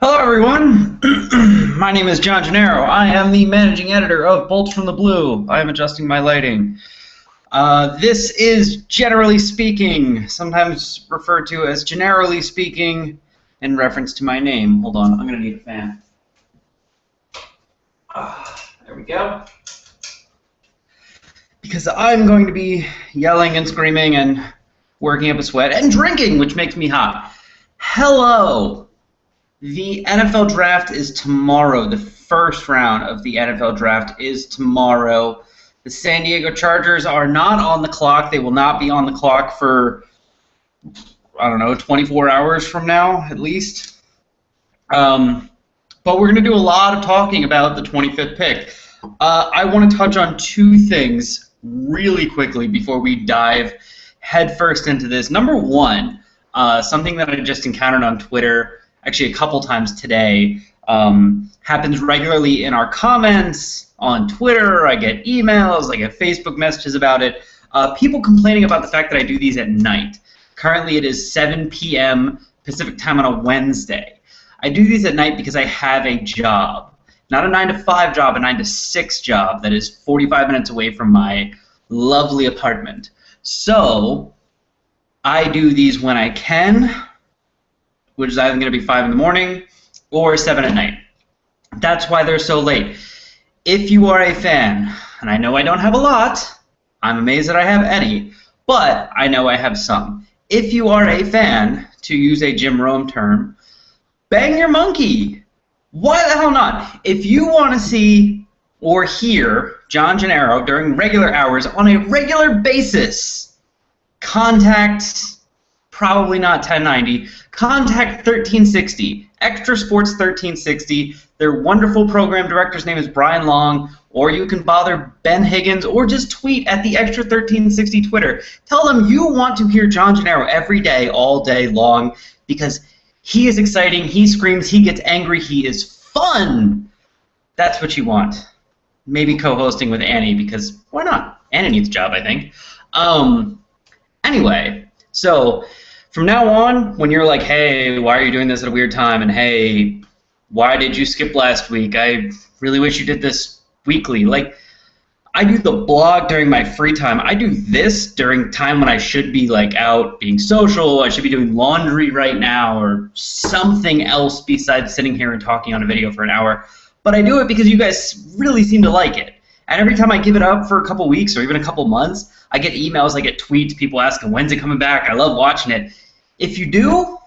Hello, everyone. My name is John Gennaro. I am the managing editor of Bolts from the Blue. I am adjusting my lighting. This is Generally Speaking, sometimes referred to as Gennaro-ly Speaking, in reference to my name. Hold on, I'm going to need a fan. There we go. Because I'm going to be yelling and screaming and working up a sweat and drinking, which makes me hot. Hello. The NFL draft is tomorrow. The first round of the NFL draft is tomorrow. The San Diego Chargers are not on the clock. They will not be on the clock for, 24 hours from now, at least. But we're going to do a lot of talking about the 25th pick. I want to touch on two things really quickly before we dive headfirst into this. Number one, something that I just encountered on Twitter, actually a couple times today, happens regularly in our comments on Twitter. I get emails, I get Facebook messages about it. People complaining about the fact that I do these at night. Currently it is 7 p.m. Pacific time on a Wednesday. I do these at night because I have a job. Not a 9-to-5 job, a 9-to-6 job that is 45 minutes away from my lovely apartment. So I do these when I can, which is either going to be 5 in the morning or 7 at night. That's why they're so late. If you are a fan, and I know I don't have a lot, I'm amazed that I have any, but I know I have some. If you are a fan, to use a Jim Rome term, bang your monkey. Why the hell not? If you want to see or hear John Gennaro during regular hours on a regular basis, contact, probably not 1090, contact 1360, Extra Sports 1360. Their wonderful program director's name is Brian Long, or you can bother Ben Higgins, or just tweet at the Extra 1360 Twitter. Tell them you want to hear John Gennaro every day, all day long, because he is exciting, he screams, he gets angry, he is fun. That's what you want. Maybe co-hosting with Annie, because why not? Annie needs a job, I think. Anyway, so from now on, when you're like, hey, why are you doing this at a weird time? And hey, why did you skip last week? I really wish you did this weekly. Like, I do the blog during my free time. I do this during time when I should be like out being social. I should be doing laundry right now or something else besides sitting here and talking on a video for an hour. But I do it because you guys really seem to like it. And every time I give it up for a couple weeks or even a couple months, I get emails, I get tweets, people asking, when's it coming back? I love watching it. If you do,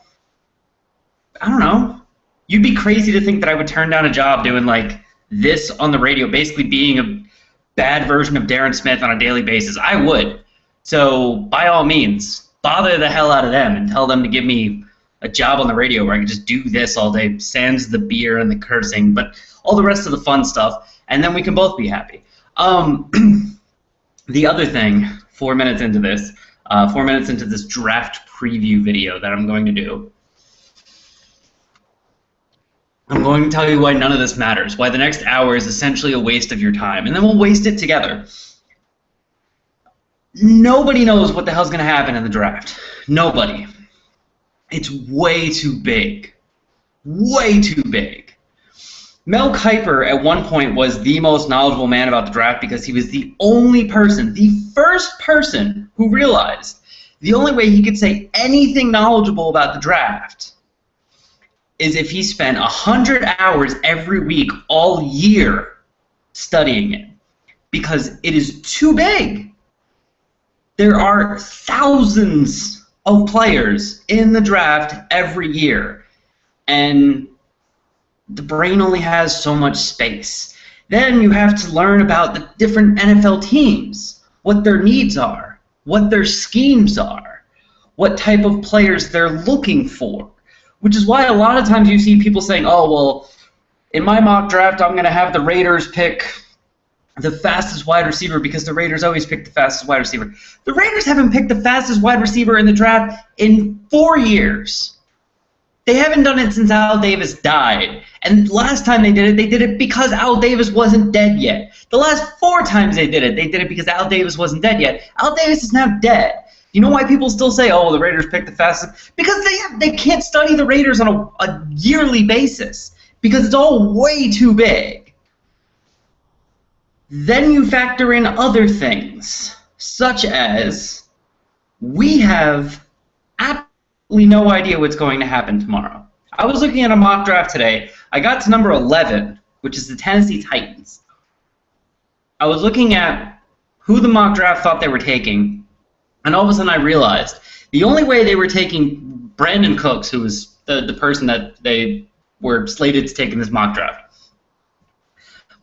I don't know, you'd be crazy to think that I would turn down a job doing like this on the radio, basically being a bad version of Darren Smith on a daily basis. I would. So by all means, bother the hell out of them and tell them to give me a job on the radio where I can just do this all day, sans the beer and the cursing, but all the rest of the fun stuff, and then we can both be happy. The other thing, 4 minutes into this, 4 minutes into this draft preview video that I'm going to do, I'm going to tell you why none of this matters, why the next hour is essentially a waste of your time, and then we'll waste it together. Nobody knows what the hell's going to happen in the draft. Nobody. It's way too big. Way too big. Mel Kiper at one point was the most knowledgeable man about the draft because he was the only person, the first person who realized the only way he could say anything knowledgeable about the draft is if he spent 100 hours every week all year studying it, because it is too big. There are thousands of players in the draft every year, and the brain only has so much space. Then you have to learn about the different NFL teams, what their needs are, what their schemes are, what type of players they're looking for, which is why a lot of times you see people saying, oh, well, in my mock draft, I'm going to have the Raiders pick the fastest wide receiver because the Raiders always pick the fastest wide receiver. The Raiders haven't picked the fastest wide receiver in the draft in 4 years. They haven't done it since Al Davis died. And last time they did it because Al Davis wasn't dead yet. The last 4 times they did it because Al Davis wasn't dead yet. Al Davis is now dead. You know why people still say, oh, the Raiders picked the fastest? Because they can't study the Raiders on a yearly basis because it's all way too big. Then you factor in other things, such as we have absolutely no idea what's going to happen tomorrow. I was looking at a mock draft today. I got to number 11, which is the Tennessee Titans. I was looking at who the mock draft thought they were taking, and all of a sudden I realized the only way they were taking Brandon Cooks, who was the person that they were slated to take in this mock draft.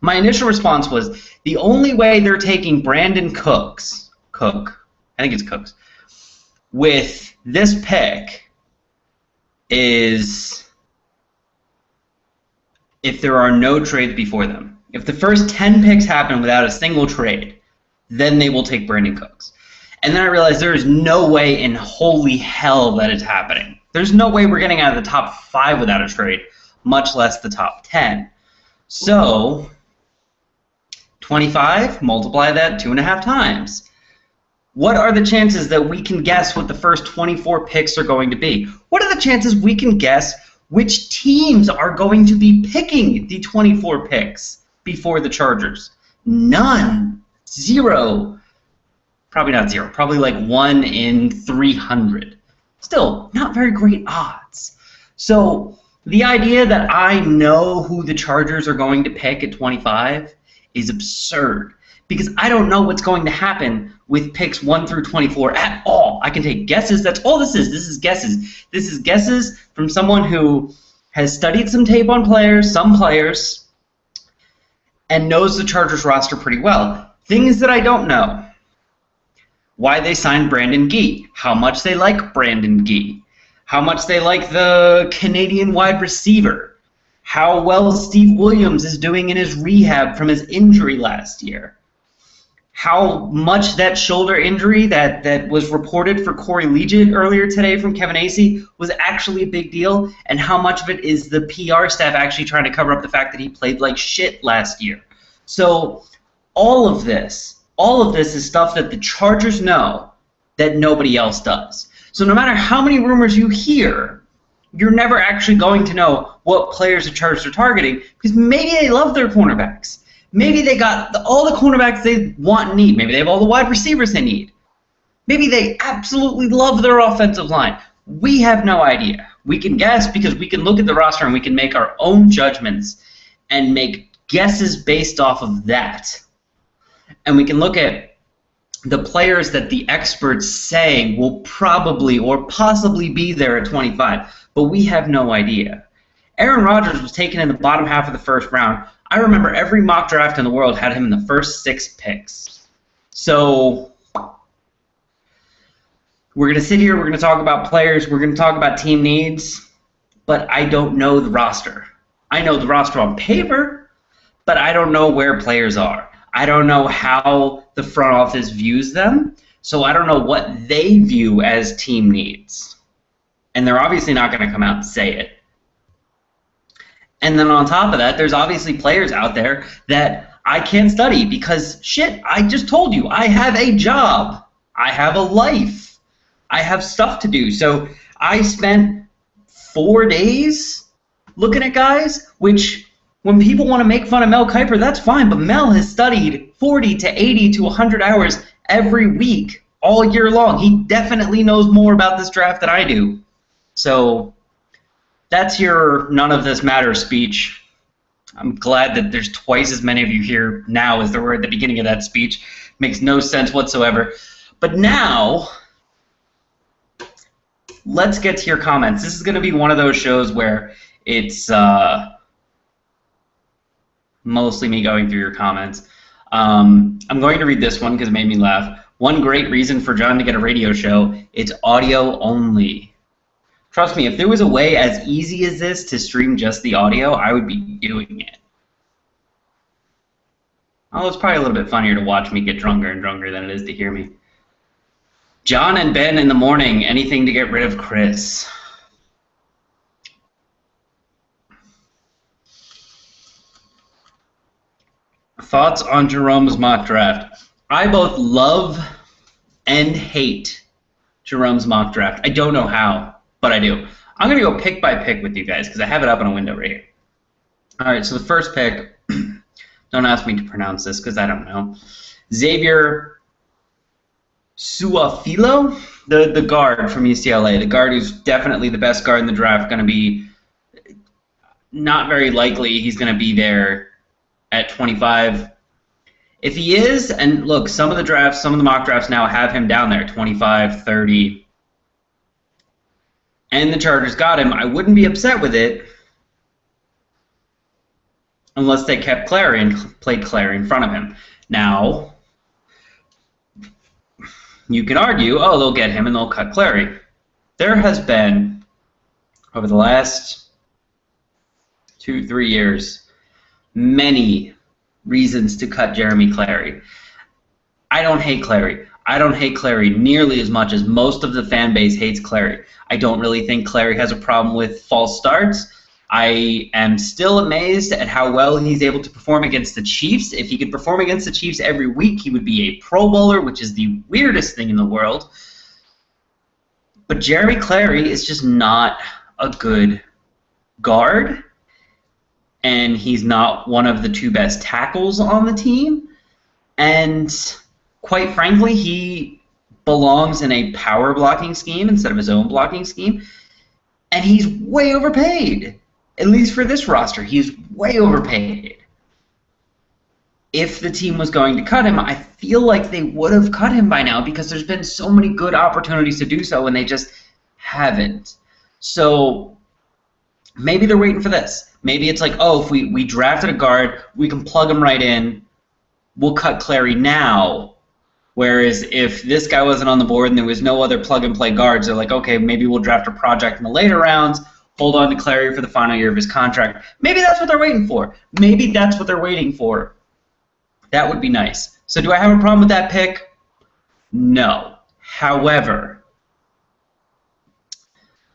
My initial response was the only way they're taking Brandon Cook, I think it's Cooks, with this pick is if there are no trades before them. If the first 10 picks happen without a single trade, then they will take Brandon Cooks. And then I realized there is no way in holy hell that it's happening. There's no way we're getting out of the top 5 without a trade, much less the top 10. So 25, multiply that 2.5 times. What are the chances that we can guess what the first 24 picks are going to be? What are the chances we can guess which teams are going to be picking the 24 picks before the Chargers? None. Zero. Probably not zero. Probably like 1 in 300. Still, not very great odds. So the idea that I know who the Chargers are going to pick at 25 is absurd because I don't know what's going to happen with picks 1 through 24 at all. I can take guesses. That's all this is. This is guesses. This is guesses from someone who has studied some tape on players, some players, and knows the Chargers roster pretty well. Things that I don't know. Why they signed Brandon Gee. How much they like Brandon Gee. How much they like the Canadian wide receiver. How well Steve Williams is doing in his rehab from his injury last year. How much that shoulder injury that was reported for Corey Liuget earlier today from Kevin Acee was actually a big deal, and how much of it is the PR staff actually trying to cover up the fact that he played like shit last year. So all of this is stuff that the Chargers know that nobody else does. So no matter how many rumors you hear, you're never actually going to know what players the Chargers are targeting because maybe they love their cornerbacks. Maybe they got all the cornerbacks they want and need. Maybe they have all the wide receivers they need. Maybe they absolutely love their offensive line. We have no idea. We can guess because we can look at the roster and we can make our own judgments and make guesses based off of that. And we can look at the players that the experts say will probably or possibly be there at 25, but we have no idea. Aaron Rodgers was taken in the bottom half of the first round. I remember every mock draft in the world had him in the first 6 picks. So we're going to sit here, we're going to talk about players, we're going to talk about team needs, but I don't know the roster. I know the roster on paper, but I don't know where players are. I don't know how the front office views them, so I don't know what they view as team needs. And they're obviously not going to come out and say it. And then on top of that, there's obviously players out there that I can't study because, shit, I just told you, I have a job. I have a life. I have stuff to do. So I spent 4 days looking at guys, which when people want to make fun of Mel Kiper, that's fine, but Mel has studied 40 to 80 to 100 hours every week, all year long. He definitely knows more about this draft than I do. So that's your none of this matters speech. I'm glad that there's twice as many of you here now as there were at the beginning of that speech. Makes no sense whatsoever. But now, let's get to your comments. This is going to be one of those shows where it's mostly me going through your comments. I'm going to read this one because it made me laugh. One great reason for John to get a radio show, it's audio only. Trust me, if there was a way as easy as this to stream just the audio, I would be doing it. Oh, it's probably a little bit funnier to watch me get drunker and drunker than it is to hear me. John and Ben in the morning, anything to get rid of Chris. Thoughts on Jerome's mock draft? I both love and hate Jerome's mock draft. I don't know how, but I do. I'm going to go pick by pick with you guys because I have it up on a window right here. All right, so the first pick, don't ask me to pronounce this because I don't know. Xavier Suafilo, the guard from UCLA, the guard who's definitely the best guard in the draft, going to be not very likely he's going to be there at 25. If he is, and look, some of the mock drafts now have him down there, 25, 30, and the Chargers got him, I wouldn't be upset with it unless they kept Clary and played Clary in front of him. Now, you can argue, oh, they'll get him and they'll cut Clary. There has been, over the last 2-3 years, many reasons to cut Jeremy Clary. I don't hate Clary. I don't hate Clary nearly as much as most of the fan base hates Clary. I don't really think Clary has a problem with false starts. I am still amazed at how well he's able to perform against the Chiefs. If he could perform against the Chiefs every week, he would be a Pro Bowler, which is the weirdest thing in the world. But Jeremy Clary is just not a good guard, and he's not one of the 2 best tackles on the team. And quite frankly, he belongs in a power blocking scheme instead of his own blocking scheme. And he's way overpaid. At least for this roster, he's way overpaid. If the team was going to cut him, I feel like they would have cut him by now because there's been so many good opportunities to do so and they just haven't. So maybe they're waiting for this. Maybe it's like, oh, if we drafted a guard, we can plug him right in. We'll cut Clary now. Whereas if this guy wasn't on the board and there was no other plug-and-play guards, they're like, okay, maybe we'll draft a project in the later rounds, hold on to Clary for the final year of his contract. Maybe that's what they're waiting for. Maybe that's what they're waiting for. That would be nice. So do I have a problem with that pick? No. However,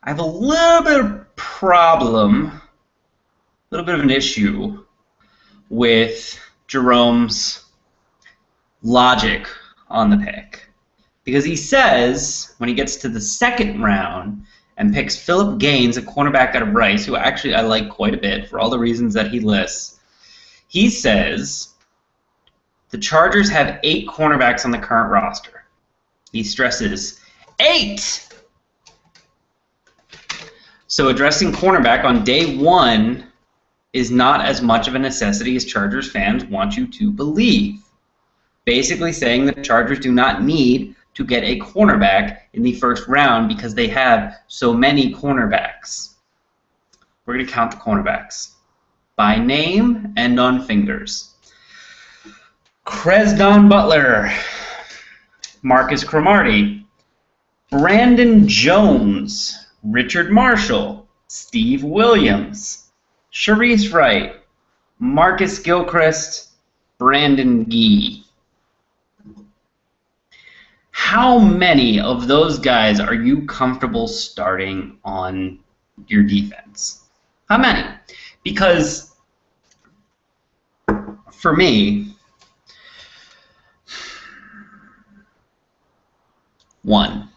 I have a little bit of problem, a little bit of an issue with Jerome's logic on the pick. Because he says, when he gets to the second round and picks Philip Gaines, a cornerback out of Rice, who actually I like quite a bit for all the reasons that he lists, he says the Chargers have 8 cornerbacks on the current roster. He stresses 8! So addressing cornerback on day 1 is not as much of a necessity as Chargers fans want you to believe. Basically saying the Chargers do not need to get a cornerback in the first round because they have so many cornerbacks. We're going to count the cornerbacks by name and on fingers. Cresdon Butler, Marcus Cromartie, Brandon Jones, Richard Marshall, Steve Williams, Sharice Wright, Marcus Gilchrist, Brandon Gee. How many of those guys are you comfortable starting on your defense? How many? Because for me, 1.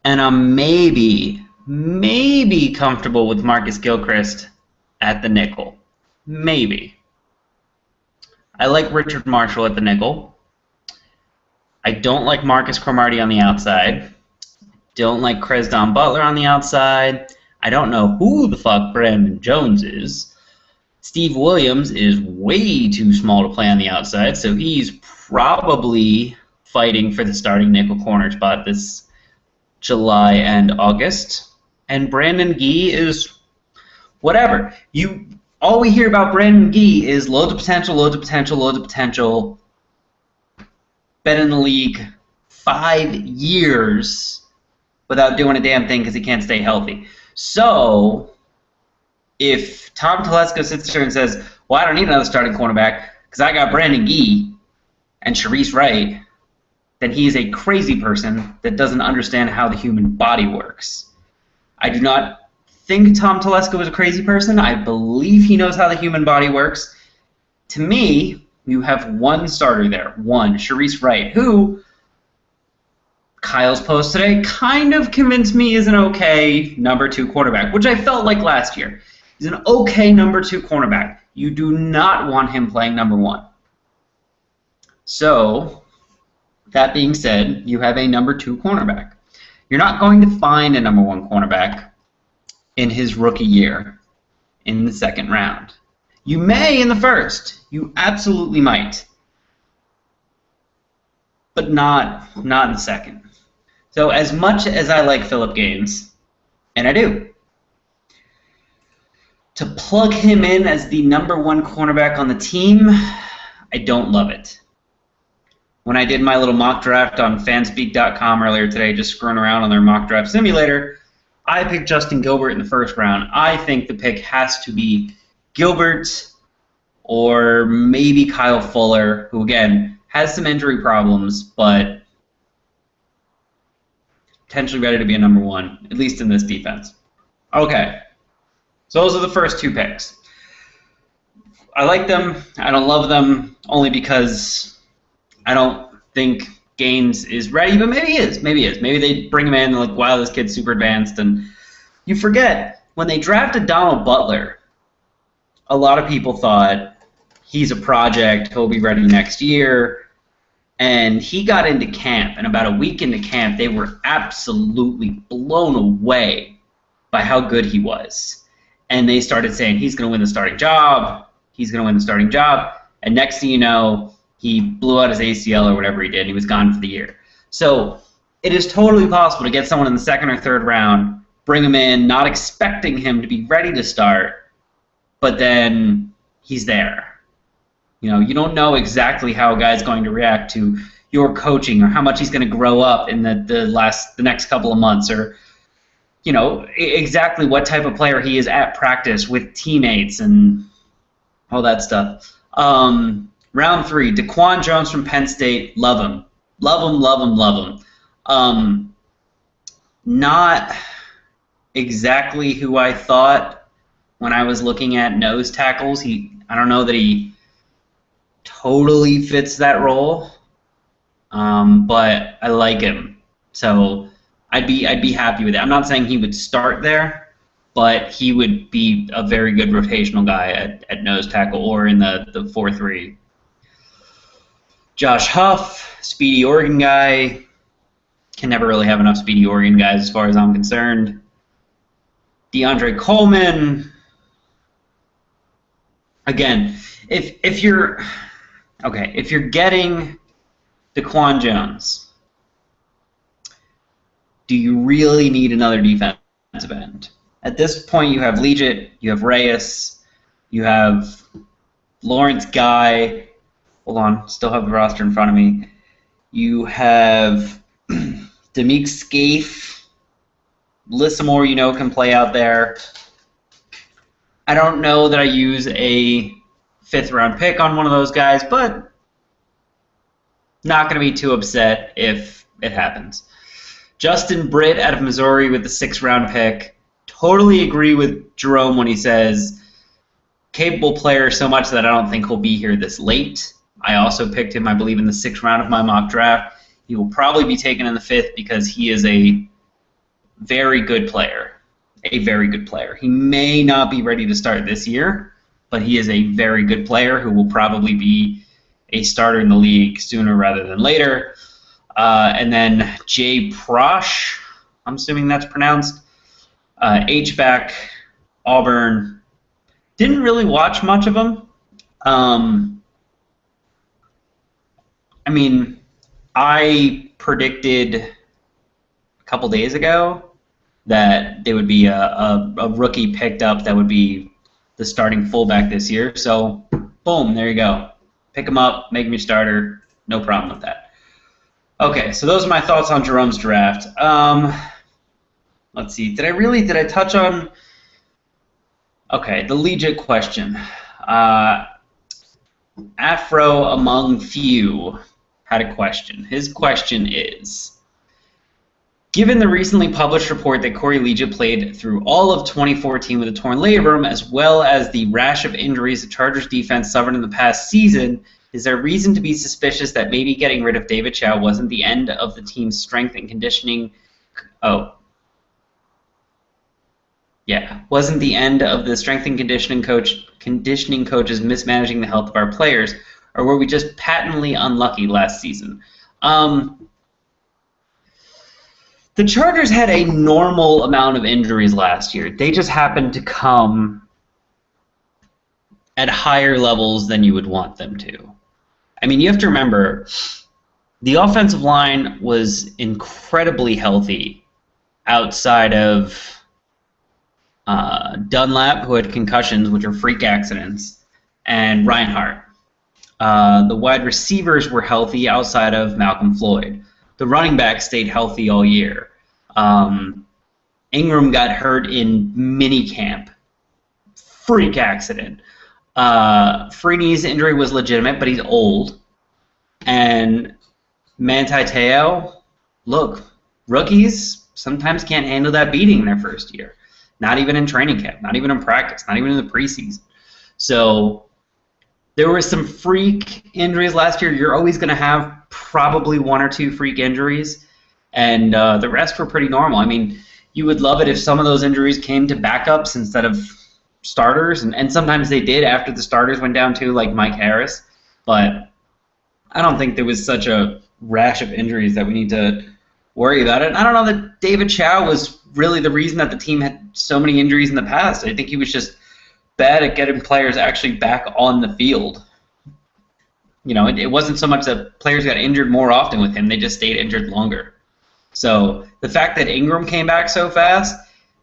And I'm maybe comfortable with Marcus Gilchrist at the nickel. Maybe. I like Richard Marshall at the nickel. I don't like Marcus Cromartie on the outside. Don't like Cresdon Butler on the outside. I don't know who the fuck Brandon Jones is. Steve Williams is way too small to play on the outside, so he's probably fighting for the starting nickel corner spot this July and August. And Brandon Gee is whatever. All we hear about Brandon Gee is loads of potential, loads of potential, loads of potential. Been in the league 5 years without doing a damn thing because he can't stay healthy. So if Tom Telesco sits there and says, well, I don't need another starting cornerback because I got Brandon Gee and Sharice Wright, then he is a crazy person that doesn't understand how the human body works. I do not think Tom Telesco is a crazy person. I believe he knows how the human body works. To me, you have one starter there, one, Sharice Wright, who Kyle's post today kind of convinced me he's an okay number 2 quarterback, which I felt like last year. He's an okay number 2 cornerback. You do not want him playing number 1. So, that being said, you have a number 2 cornerback. You're not going to find a number 1 cornerback in his rookie year in the 2nd round. You may in the 1st. You absolutely might. But not in the 2nd. So as much as I like Phillip Gaines, and I do, to plug him in as the number 1 cornerback on the team, I don't love it. When I did my little mock draft on fanspeak.com earlier today, just screwing around on their mock draft simulator, I picked Justin Gilbert in the 1st round. I think the pick has to be Gilbert or maybe Kyle Fuller, who, again, has some injury problems, but potentially ready to be a number 1, at least in this defense. Okay, so those are the first 2 picks. I like them. I don't love them, only because I don't think Gaines is ready, but maybe he is. Maybe he is. Maybe they bring him in and like, wow, this kid's super advanced. And you forget, when they drafted Donald Butler, a lot of people thought he's a project, he'll be ready next year. And he got into camp, and about a week into camp, they were absolutely blown away by how good he was. And they started saying, he's going to win the starting job, he's going to win the starting job. And next thing you know, he blew out his ACL or whatever he did, and he was gone for the year. So it is totally possible to get someone in the 2nd or 3rd round, bring him in, not expecting him to be ready to start, but then he's there. You know, you don't know exactly how a guy's going to react to your coaching or how much he's going to grow up in the next couple of months, or you know exactly what type of player he is at practice with teammates and all that stuff. Round 3, Daquan Jones from Penn State. Love him. Love him, love him, love him. Not exactly who I thought when I was looking at nose tackles. I don't know that he totally fits that role, but I like him. So I'd be happy with it. I'm not saying he would start there, but he would be a very good rotational guy at nose tackle or in the 4-3. Josh Huff, speedy Oregon guy. Can never really have enough speedy Oregon guys as far as I'm concerned. DeAndre Coleman. Again, if you're getting Daquan Jones, do you really need another defensive end? At this point, you have Legit, you have Reyes, you have Lawrence Guy. Hold on, still have the roster in front of me. You have Demick Scaife. Lissamore, you know, can play out there. I don't know that I use a 5th-round pick on one of those guys, but not going to be too upset if it happens. Justin Britt out of Missouri with the 6th-round pick. Totally agree with Jerome when he says capable player so much that I don't think he'll be here this late. I also picked him, I believe, in the 6th round of my mock draft. He will probably be taken in the 5th because he is a very good player. A very good player. He may not be ready to start this year, but he is a very good player who will probably be a starter in the league sooner rather than later. And then Jay Prosh, I'm assuming that's pronounced, H-back, Auburn. Didn't really watch much of him. I mean, I predicted a couple days ago that there would be a rookie picked up that would be the starting fullback this year. So, boom, there you go. Pick him up, make him your starter. No problem with that. Okay, so those are my thoughts on Jerome's draft. Let's see. Did I touch on... Okay, the legit question. Afro Among Few had a question. His question is, given the recently published report that Corey Liuget played through all of 2014 with a torn labrum, as well as the rash of injuries the Chargers defense suffered in the past season, Is there reason to be suspicious that maybe getting rid of David Chow wasn't the end of the team's strength and conditioning? Wasn't the end of the strength and conditioning coaches mismanaging the health of our players, or were we just patently unlucky last season? The Chargers had a normal amount of injuries last year. They just happened to come at higher levels than you would want them to. I mean, you have to remember, the offensive line was incredibly healthy outside of Dunlap, who had concussions, which are freak accidents, and Reinhardt. The wide receivers were healthy outside of Malcolm Floyd. The running back stayed healthy all year. Ingram got hurt in minicamp. Freak accident. Freeney's injury was legitimate, but he's old. And Manti Te'o, look, rookies sometimes can't handle that beating in their first year. Not even in training camp, not even in practice, not even in the preseason. So there were some freak injuries last year. You're always going to have probably one or two freak injuries, and the rest were pretty normal. I mean, you would love it if some of those injuries came to backups instead of starters, and sometimes they did after the starters went down too, like Mike Harris. But I don't think there was such a rash of injuries that we need to worry about it. And I don't know that David Chow was really the reason that the team had so many injuries in the past. I think he was just bad at getting players actually back on the field. You know, it wasn't so much that players got injured more often with him, they just stayed injured longer. So the fact that Ingram came back so fast,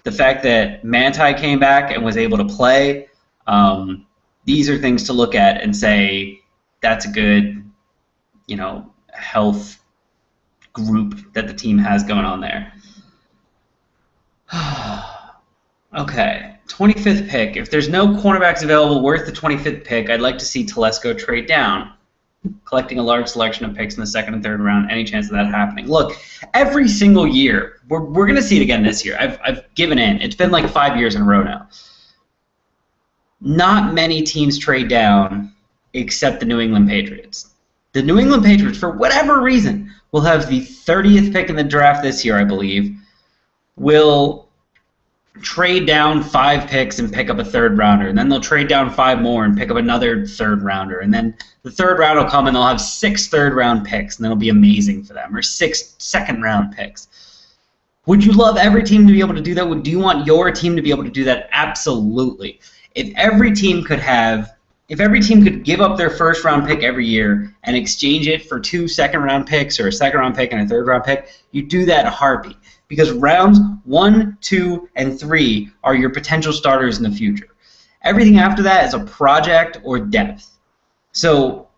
the fact that Manti came back and was able to play, these are things to look at and say that's a good, health group that the team has going on there. Okay, 25th pick. If there's no cornerbacks available worth the 25th pick, I'd like to see Telesco trade down, collecting a large selection of picks in the second and third round. Any chance of that happening? Look, every single year, we're going to see it again this year. I've given in. It's been like 5 years in a row now. Not many teams trade down except the New England Patriots. The New England Patriots, for whatever reason, will have the 30th pick in the draft this year, I believe, will trade down 5 picks and pick up a third rounder, and then they'll trade down 5 more and pick up another third rounder, and then the third round will come and they'll have 6 third-round picks, and that'll be amazing for them, or 6 second-round picks. Would you love every team to be able to do that? Do you want your team to be able to do that? Absolutely. If every team could give up their first-round pick every year and exchange it for 2 second-round picks or a second-round pick and a third-round pick, you do that in a heartbeat. Because rounds 1, 2, and 3 are your potential starters in the future. Everything after that is a project or depth. So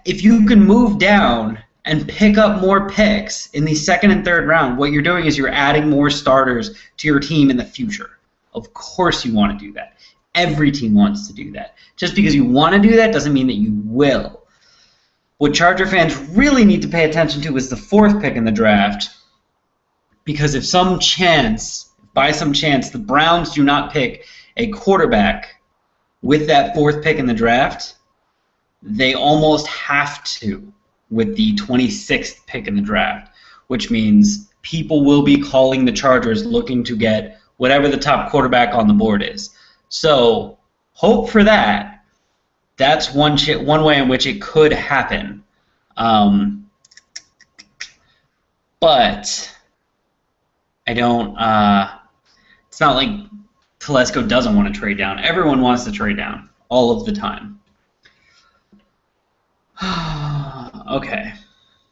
if you can move down and pick up more picks in the second and third round, what you're doing is you're adding more starters to your team in the future. Of course you want to do that. Every team wants to do that. Just because you want to do that doesn't mean that you will. What Charger fans really need to pay attention to is the 4th pick in the draft. Because if by some chance, the Browns do not pick a quarterback with that 4th pick in the draft, they almost have to with the 26th pick in the draft, which means people will be calling the Chargers looking to get whatever the top quarterback on the board is. So hope for that. That's one way in which it could happen. But I don't, it's not like Telesco doesn't want to trade down. Everyone wants to trade down all of the time. Okay.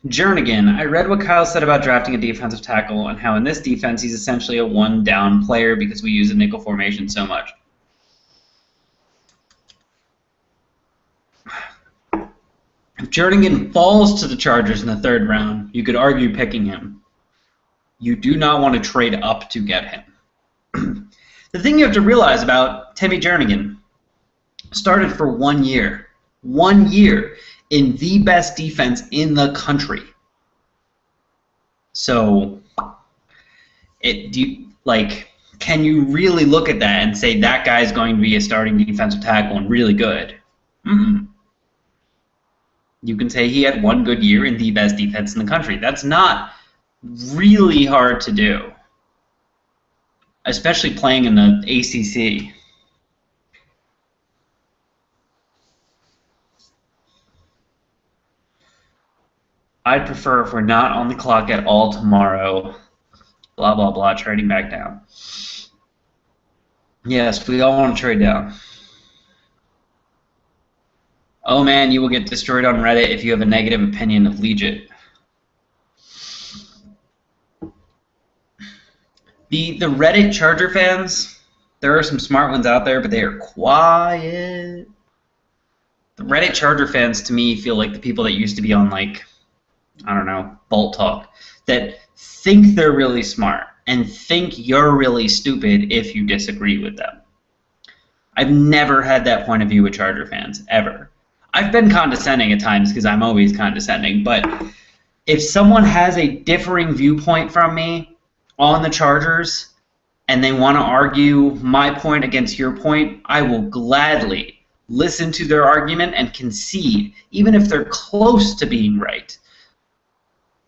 Jernigan, I read what Kyle said about drafting a defensive tackle and how in this defense he's essentially a one-down player because we use a nickel formation so much. If Jernigan falls to the Chargers in the 3rd round, you could argue picking him. You do not want to trade up to get him. The thing you have to realize about Timmy Jernigan started for 1 year. 1 year in the best defense in the country. So, can you really look at that and say that guy's going to be a starting defensive tackle and really good? Mm-mm. You can say he had one good year in the best defense in the country. That's not really hard to do, especially playing in the ACC. I'd prefer if we're not on the clock at all tomorrow. Blah, blah, blah, trading back down. Yes, we all want to trade down. Oh man, you will get destroyed on Reddit if you have a negative opinion of Legit. The Reddit Charger fans, there are some smart ones out there, but they are quiet. The Reddit Charger fans, to me, feel like the people that used to be on, like, I don't know, Bolt Talk, that think they're really smart and think you're really stupid if you disagree with them. I've never had that point of view with Charger fans, ever. I've been condescending at times because I'm always condescending, but if someone has a differing viewpoint from me on the Chargers and they want to argue my point against your point, I will gladly listen to their argument and concede, even if they're close to being right.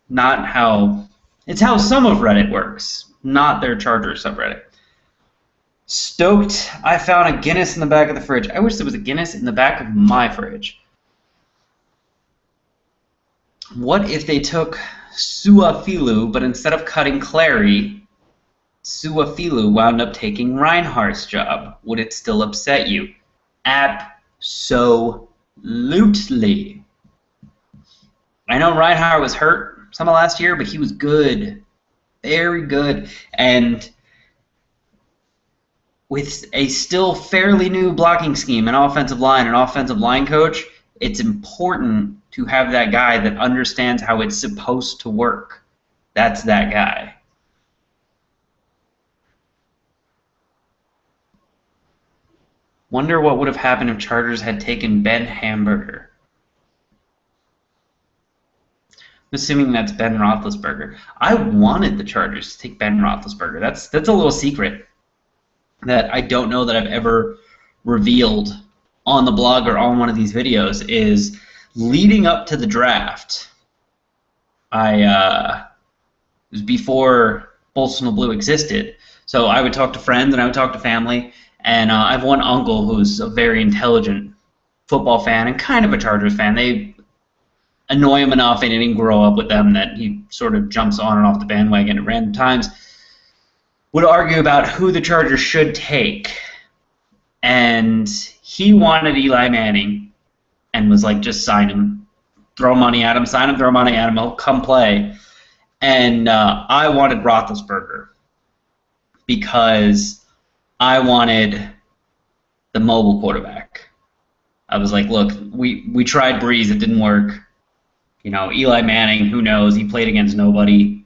It's how some of Reddit works, not their Charger subreddit. Stoked, I found a Guinness in the back of the fridge. I wish there was a Guinness in the back of my fridge. What if they took Suafilu, but instead of cutting Clary, Suafilu wound up taking Reinhardt's job? Would it still upset you? Absolutely. I know Reinhardt was hurt some of last year, but he was good. Very good. And with a still fairly new blocking scheme, an offensive line coach, it's important to have that guy that understands how it's supposed to work. That's that guy. Wonder what would have happened if Chargers had taken Ben Hamburger. I'm assuming that's Ben Roethlisberger. I wanted the Chargers to take Ben Roethlisberger. That's a little secret that I don't know that I've ever revealed on the blog or on one of these videos, is leading up to the draft. It was before Bolson Blue existed, so I would talk to friends and I would talk to family, and I have one uncle who's a very intelligent football fan and kind of a Chargers fan. They annoy him enough, and he didn't grow up with them, that he sort of jumps on and off the bandwagon at random times. Would argue about who the Chargers should take, and he wanted Eli Manning and was like, just sign him, throw money at him, sign him, throw money at him, he'll come play. And I wanted Roethlisberger because I wanted the mobile quarterback. I was like, look, we tried Breeze, it didn't work. You know, Eli Manning, who knows? He played against nobody.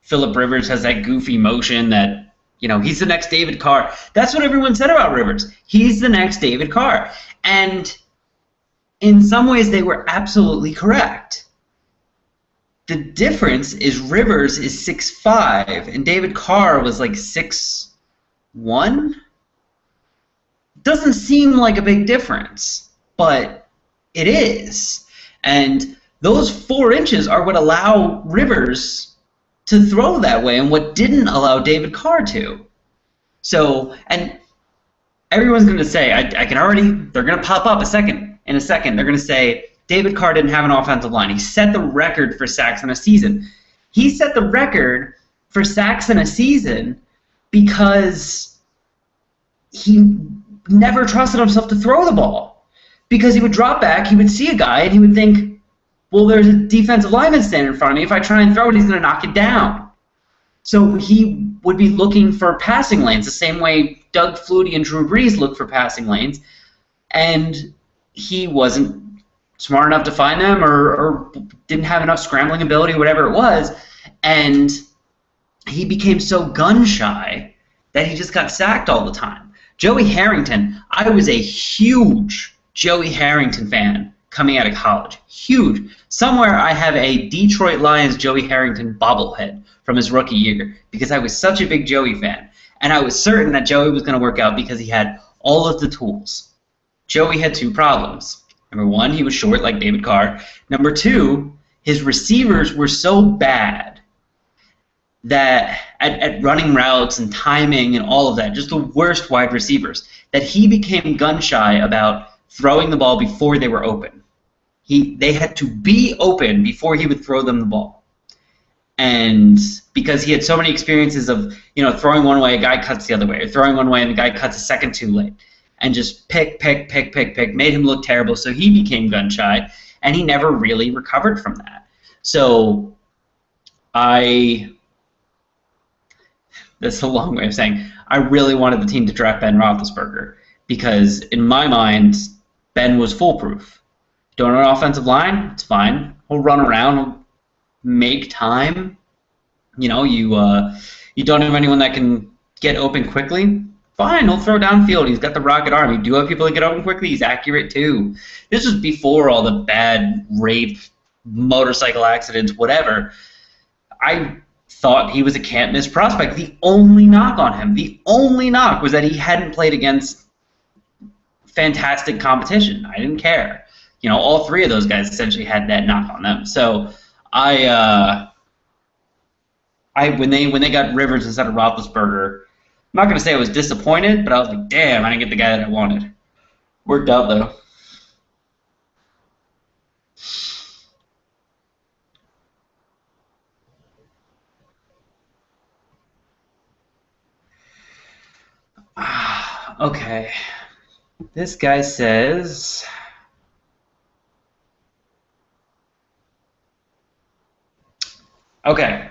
Phillip Rivers has that goofy motion that, you know, he's the next David Carr. That's what everyone said about Rivers. He's the next David Carr. And in some ways, they were absolutely correct. The difference is Rivers is 6'5", and David Carr was like 6'1". Doesn't seem like a big difference, but it is. And those 4 inches are what allow Rivers to throw that way and what didn't allow David Carr to. So, and everyone's going to say, they're going to pop up in a second, they're going to say, David Carr didn't have an offensive line. He set the record for sacks in a season. He set the record for sacks in a season because he never trusted himself to throw the ball. Because he would drop back, he would see a guy, and he would think, well, there's a defensive lineman standing in front of me. If I try and throw it, he's going to knock it down. So he would be looking for passing lanes the same way Doug Flutie and Drew Brees look for passing lanes. And he wasn't smart enough to find them or didn't have enough scrambling ability, whatever it was. And he became so gun-shy that he just got sacked all the time. Joey Harrington, I was a huge Joey Harrington fan coming out of college. Huge. Somewhere I have a Detroit Lions Joey Harrington bobblehead from his rookie year because I was such a big Joey fan. And I was certain that Joey was going to work out because he had all of the tools. Joey had 2 problems. Number one, he was short like David Carr. Number two, his receivers were so bad that at running routes and timing and all of that, just the worst wide receivers, that he became gun-shy about throwing the ball before they were open. They had to be open before he would throw them the ball. And because he had so many experiences of, throwing one way, a guy cuts the other way, or throwing one way and the guy cuts a second too late, and just pick, made him look terrible, so he became gun-shy, and he never really recovered from that. So that's a long way of saying, I really wanted the team to draft Ben Roethlisberger, because in my mind, Ben was foolproof. Don't have an offensive line? It's fine. He'll run around, he'll make time. You don't have anyone that can get open quickly? Fine, he'll throw downfield. He's got the rocket arm. You do have people that get open quickly. He's accurate too. This was before all the bad rape, motorcycle accidents, whatever. I thought he was a can't-miss prospect. The only knock on him, was that he hadn't played against fantastic competition. I didn't care. All three of those guys essentially had that knock on them. So when they got Rivers instead of Roethlisberger, I'm not going to say I was disappointed, but I was like, damn, I didn't get the guy that I wanted. Worked out, though. Okay. This guy says... Okay.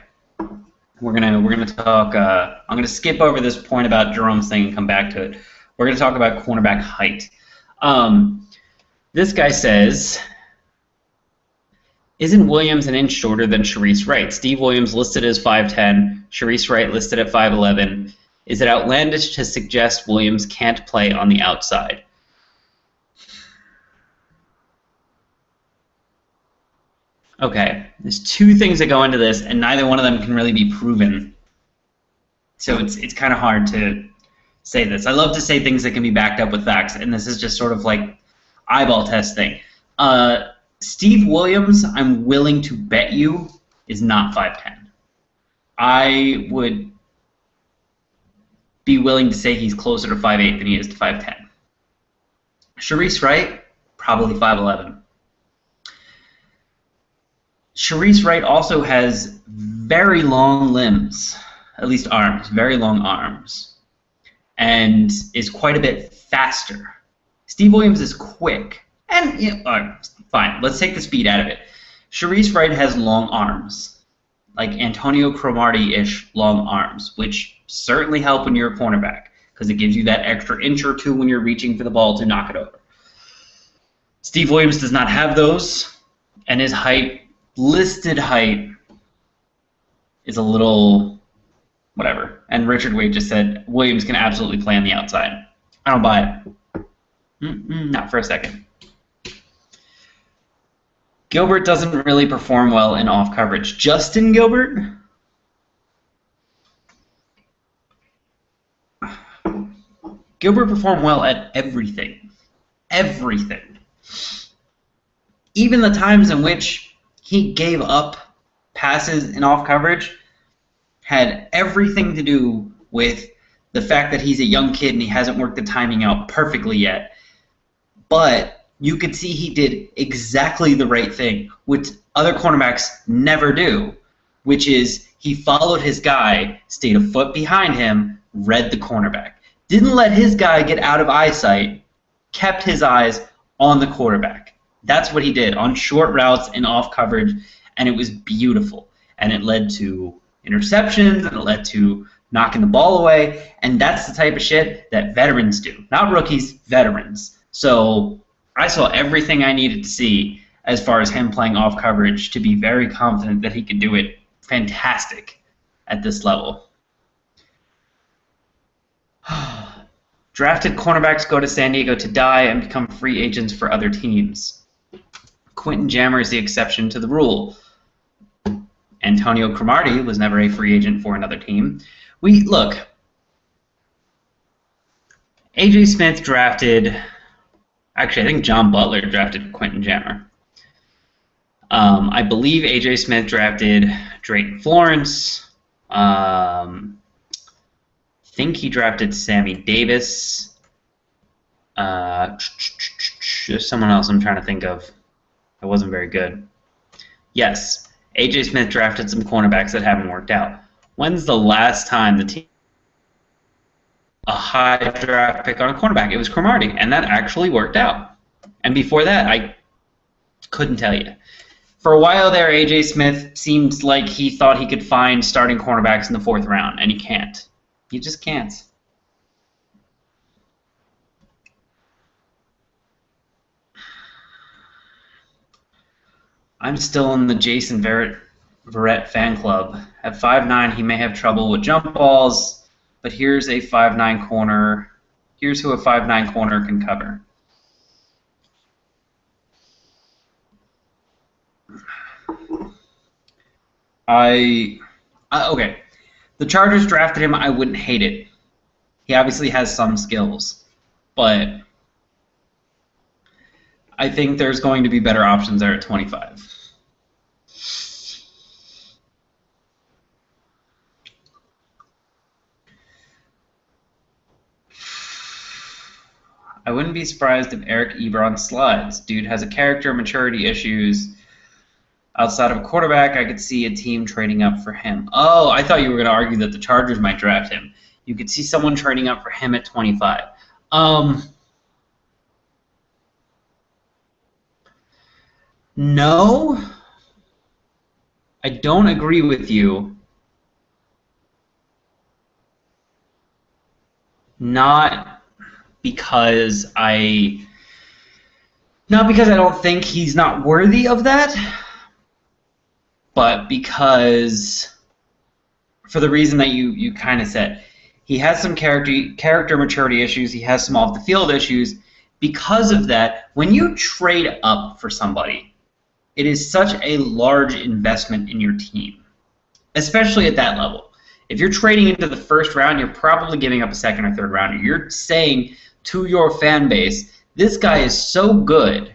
We're gonna talk. I'm gonna skip over this point about Jerome's thing and come back to it. We're gonna talk about cornerback height. This guy says, isn't Williams an inch shorter than Sharice Wright? Steve Williams listed as 5'10", Sharice Wright listed at 5'11". Is it outlandish to suggest Williams can't play on the outside? Okay, there's two things that go into this, and neither one of them can really be proven. So it's kind of hard to say this. I love to say things that can be backed up with facts, and this is just sort of like eyeball test thing. Steve Williams, I'm willing to bet you, is not 5'10". I would be willing to say he's closer to 5'8" than he is to 5'10". Sharice Wright, probably 5'11". Sharice Wright also has very long limbs, at least arms, very long arms, and is quite a bit faster. Steve Williams is quick, and fine, let's take the speed out of it. Sharice Wright has long arms, like Antonio Cromartie-ish long arms, which certainly help when you're a cornerback, because it gives you that extra inch or two when you're reaching for the ball to knock it over. Steve Williams does not have those, and his listed height is a little whatever. And Richard Wade just said Williams can absolutely play on the outside. I don't buy it. Not for a second. Gilbert doesn't really perform well in off coverage. Justin Gilbert? Gilbert performed well at everything. Everything. Even the times in which he gave up passes in off coverage had everything to do with the fact that he's a young kid and he hasn't worked the timing out perfectly yet. But you could see he did exactly the right thing, which other cornerbacks never do, which is he followed his guy, stayed a foot behind him, read the cornerback. Didn't let his guy get out of eyesight, kept his eyes on the quarterback. That's what he did on short routes and off coverage, and it was beautiful. And it led to interceptions, and it led to knocking the ball away, and that's the type of shit that veterans do. Not rookies, veterans. So I saw everything I needed to see as far as him playing off coverage to be very confident that he could do it fantastic at this level. Drafted cornerbacks go to San Diego to die and become free agents for other teams. Quentin Jammer is the exception to the rule. Antonio Cromartie was never a free agent for another team. Look, A.J. Smith drafted Actually, I think John Butler drafted Quentin Jammer. I believe A.J. Smith drafted Drayton Florence. Think he drafted Sammy Davis. There's someone else I'm trying to think of. That wasn't very good. Yes, A.J. Smith drafted some cornerbacks that haven't worked out. When's the last time the team a high draft pick on a cornerback? It was Cromartie, and that actually worked out. And before that, I couldn't tell you. For a while there, A.J. Smith seemed like he thought he could find starting cornerbacks in the 4th round, and he can't. He just can't. I'm still in the Jason Verrett fan club. At 5'9", he may have trouble with jump balls, but here's a 5'9" corner. Here's who a 5'9" corner can cover. Okay. The Chargers drafted him. I wouldn't hate it. He obviously has some skills, but I think there's going to be better options there at 25. I wouldn't be surprised if Eric Ebron slides. Dude has a character maturity issues. Outside of a quarterback, I could see a team trading up for him. Oh, I thought you were going to argue that the Chargers might draft him. You could see someone trading up for him at 25. No, I don't agree with you. Not because I don't think he's not worthy of that, but because for the reason that you kind of said. He has some character maturity issues. He has some off-the-field issues. Because of that, when you trade up for somebody, it is such a large investment in your team, especially at that level. If you're trading into the 1st round, you're probably giving up a 2nd or 3rd rounder. You're saying to your fan base, this guy is so good.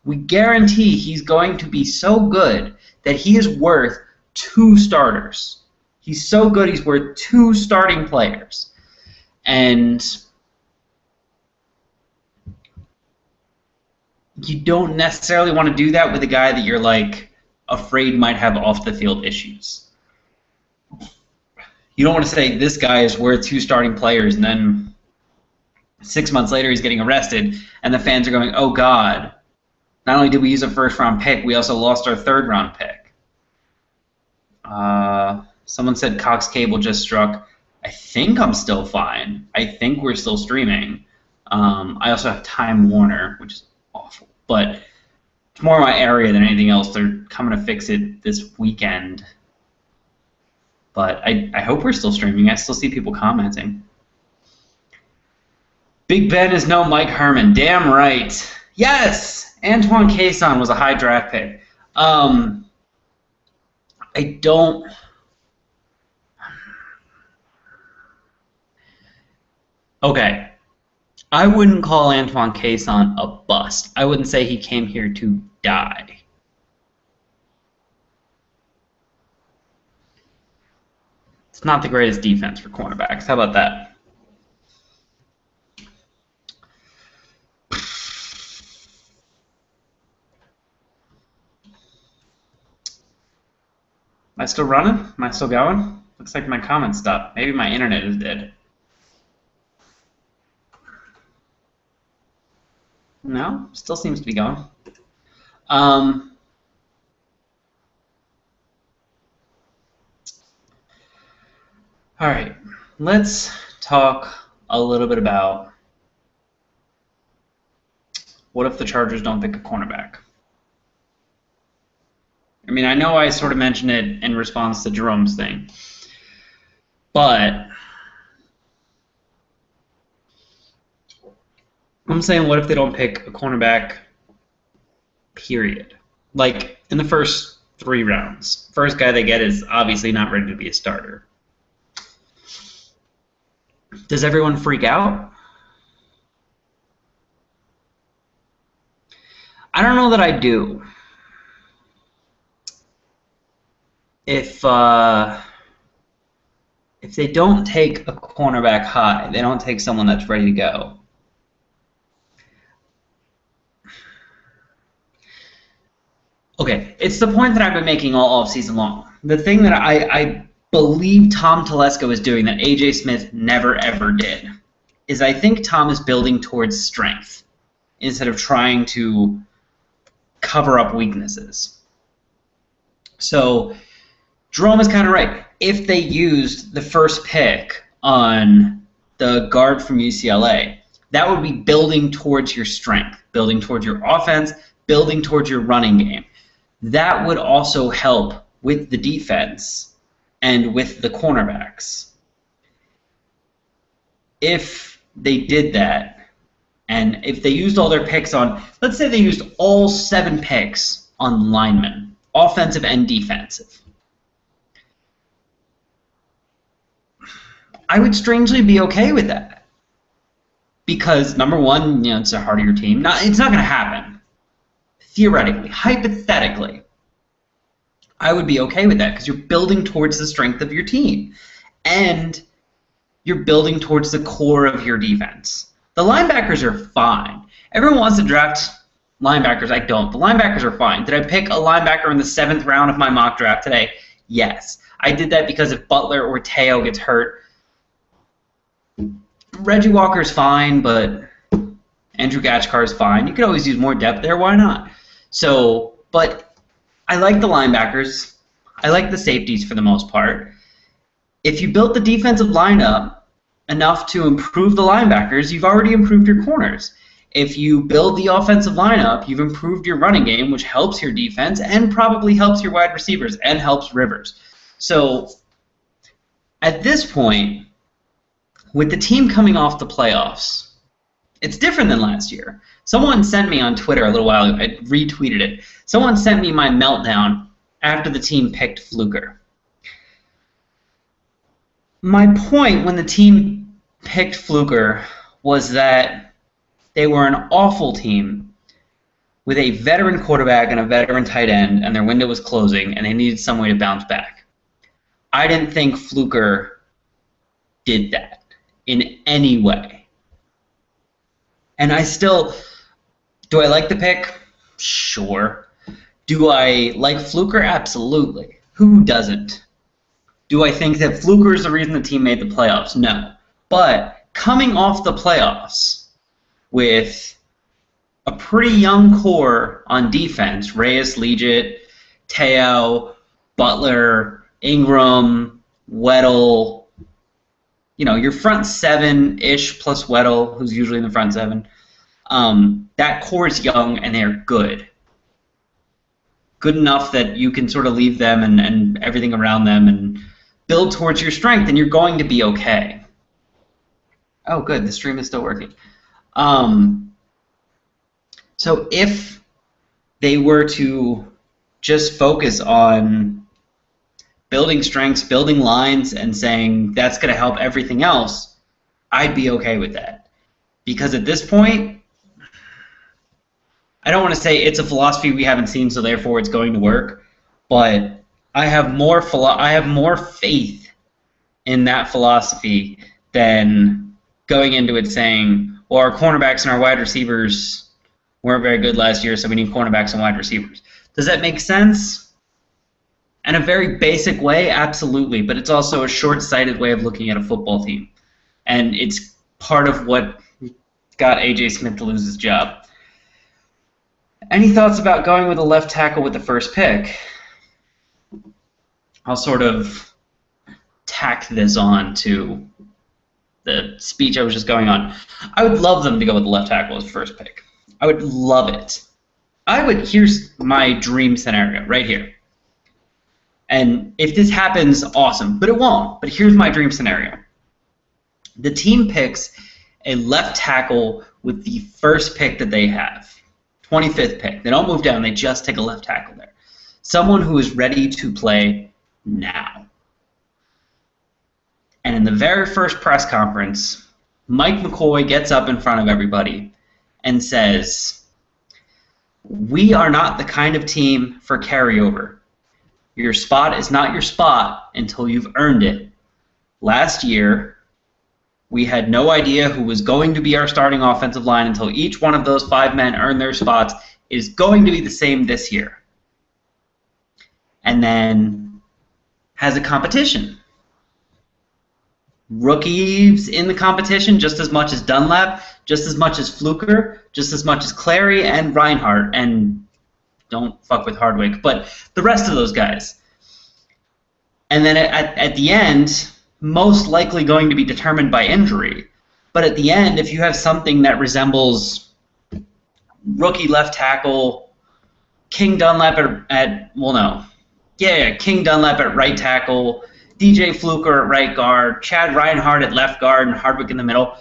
We guarantee he's going to be so good that he is worth 2 starters. He's so good he's worth 2 starting players. And you don't necessarily want to do that with a guy that you're like afraid might have off the field issues. You don't want to say this guy is worth 2 starting players and then 6 months later he's getting arrested and the fans are going, oh God, not only did we use a 1st round pick, we also lost our 3rd round pick. Someone said Cox Cable just struck. I think I'm still fine. I think we're still streaming. I also have Time Warner, which is awful. But it's more my area than anything else. They're coming to fix it this weekend. But I hope we're still streaming. I still see people commenting. Big Ben is no Mike Herman. Damn right. Yes! Antoine Cason was a high draft pick. I don't... Okay. I wouldn't call Antoine Cason a bust. I wouldn't say he came here to die. It's not the greatest defense for cornerbacks. How about that? Am I still running? Am I still going? Looks like my comments stopped. Maybe my internet is dead. No, still seems to be going. All right, let's talk a little bit about what if the Chargers don't pick a cornerback. I mean, I know I sort of mentioned it in response to Jerome's thing, but I'm saying, what if they don't pick a cornerback, period? Like, in the first 3 rounds. First guy they get is obviously not ready to be a starter. Does everyone freak out? I don't know that I do. If they don't take a cornerback high, they don't take someone that's ready to go. Okay, it's the point that I've been making all season long. The thing that I believe Tom Telesco is doing that A.J. Smith never ever did is I think Tom is building towards strength instead of trying to cover up weaknesses. So Jerome is kind of right. If they used the first pick on the guard from UCLA, that would be building towards your strength, building towards your offense, building towards your running game. That would also help with the defense and with the cornerbacks. If they did that, and if they used all their picks on, let's say they used all 7 picks on linemen, offensive and defensive, I would strangely be okay with that. Because, number one, it's a harder team. It's not going to happen. Theoretically, hypothetically, I would be okay with that because you're building towards the strength of your team. And you're building towards the core of your defense. The linebackers are fine. Everyone wants to draft linebackers. I don't. The linebackers are fine. Did I pick a linebacker in the 7th round of my mock draft today? Yes. I did that because if Butler or Teo gets hurt, Reggie Walker's fine, but Andrew Gachkar's fine. You could always use more depth there. Why not? So, but I like the linebackers. I like the safeties for the most part. If you built the defensive lineup enough to improve the linebackers, you've already improved your corners. If you build the offensive lineup, you've improved your running game, which helps your defense and probably helps your wide receivers and helps Rivers. So at this point, with the team coming off the playoffs, it's different than last year. Someone sent me on Twitter a little while ago, I retweeted it. Someone sent me my meltdown after the team picked Fluker. My point when the team picked Fluker was that they were an awful team with a veteran quarterback and a veteran tight end, and their window was closing, and they needed some way to bounce back. I didn't think Fluker did that in any way. And I still, do I like the pick? Sure. Do I like Fluker? Absolutely. Who doesn't? Do I think that Fluker is the reason the team made the playoffs? No. But coming off the playoffs with a pretty young core on defense, Reyes, Legit, Teo, Butler, Ingram, Weddle, your front 7-ish plus Weddle, who's usually in the front 7, that core is young and they're good. Good enough that you can sort of leave them and everything around them and build towards your strength, and you're going to be okay. Oh, good. The stream is still working. So if they were to just focus on building strengths, building lines, and saying that's going to help everything else, I'd be okay with that. Because at this point, I don't want to say it's a philosophy we haven't seen, so therefore it's going to work, but I have more faith in that philosophy than going into it saying, well, our cornerbacks and our wide receivers weren't very good last year, so we need cornerbacks and wide receivers. Does that make sense? In a very basic way, absolutely, but it's also a short-sighted way of looking at a football team. And it's part of what got A.J. Smith to lose his job. Any thoughts about going with a left tackle with the first pick? I'll sort of tack this on to the speech I was just going on. I would love them to go with the left tackle as first pick. I would love it. Here's my dream scenario right here. And if this happens, awesome. But it won't. But here's my dream scenario. The team picks a left tackle with the first pick that they have. 25th pick. They don't move down. They just take a left tackle there. Someone who is ready to play now. And in the very first press conference, Mike McCoy gets up in front of everybody and says, We are not the kind of team for carryover. Your spot is not your spot until you've earned it. Last year, we had no idea who was going to be our starting offensive line until each one of those 5 men earned their spots. It is going to be the same this year. And then has a competition. Rookies in the competition just as much as Dunlap, just as much as Fluker, just as much as Clary and Reinhardt, and don't fuck with Hardwick, but the rest of those guys. And then at the end, most likely going to be determined by injury. But at the end, if you have something that resembles rookie left tackle, King Dunlap King Dunlap at right tackle, DJ Fluker at right guard, Chad Reinhardt at left guard, and Hardwick in the middle.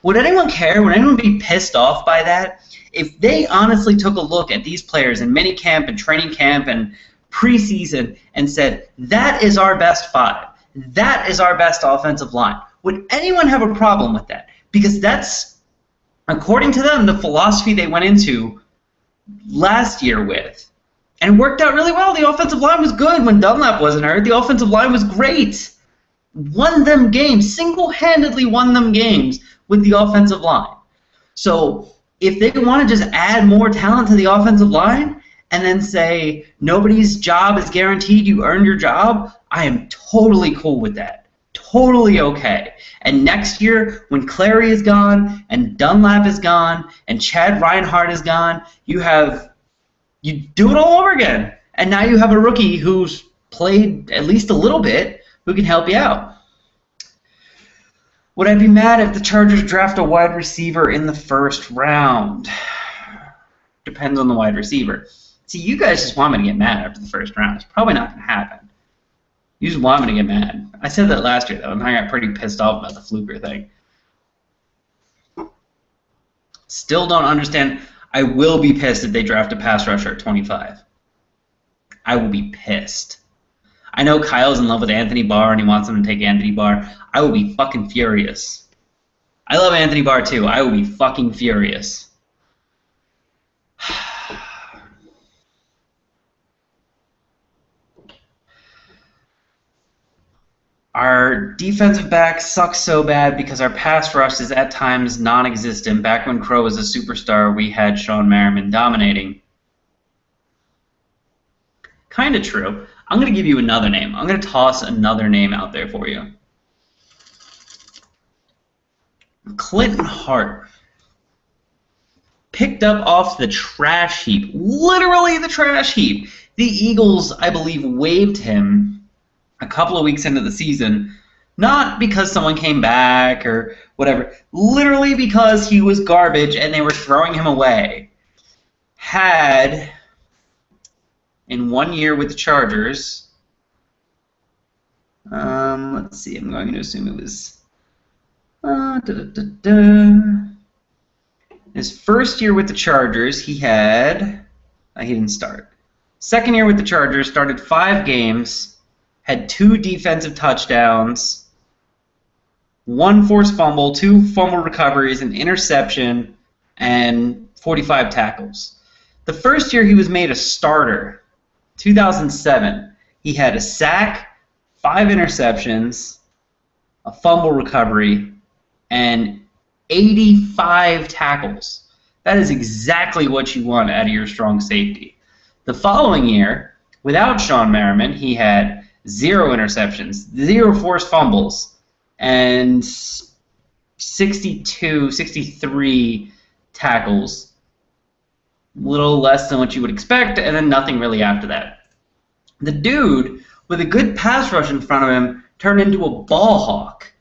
Would anyone care? Would anyone be pissed off by that? If they honestly took a look at these players in minicamp and training camp and preseason and said, that is our best 5, that is our best offensive line, would anyone have a problem with that? Because that's, according to them, the philosophy they went into last year with. And it worked out really well. The offensive line was good when Dunlap wasn't hurt. The offensive line was great. Won them games, single-handedly won them games with the offensive line. So if they want to just add more talent to the offensive line and then say nobody's job is guaranteed, you earned your job, I am totally cool with that. Totally okay. And next year, when Clary is gone and Dunlap is gone and Chad Reinhardt is gone, you do it all over again. And now you have a rookie who's played at least a little bit who can help you out. Would I be mad if the Chargers draft a wide receiver in the first round? Depends on the wide receiver. See, you guys just want me to get mad after the first round. It's probably not going to happen. You just want me to get mad. I said that last year, though, and I got pretty pissed off about the Fluker thing. Still don't understand. I will be pissed if they draft a pass rusher at 25. I will be pissed. I know Kyle's in love with Anthony Barr and he wants them to take Anthony Barr. I will be fucking furious. I love Anthony Barr too. I will be fucking furious. Our defensive back sucks so bad because our pass rush is at times non-existent. Back when Crow was a superstar, we had Sean Merriman dominating. Kind of true. I'm going to give you another name. I'm going to toss another name out there for you. Clinton Hart. Picked up off the trash heap. Literally the trash heap. The Eagles, I believe, waived him a couple of weeks into the season, not because someone came back or whatever, literally because he was garbage and they were throwing him away. Had, in 1 year with the Chargers, let's see, I'm going to assume it was, his first year with the Chargers, he didn't start. Second year with the Chargers, started 5 games, had 2 defensive touchdowns, 1 forced fumble, 2 fumble recoveries, an interception, and 45 tackles. The first year he was made a starter, 2007, he had a sack, 5 interceptions, a fumble recovery, and 85 tackles. That is exactly what you want out of your strong safety. The following year, without Sean Merriman, he had 0 interceptions, 0 forced fumbles, and 63 tackles. A little less than what you would expect, and then nothing really after that. The dude, with a good pass rush in front of him, turned into a ball hawk.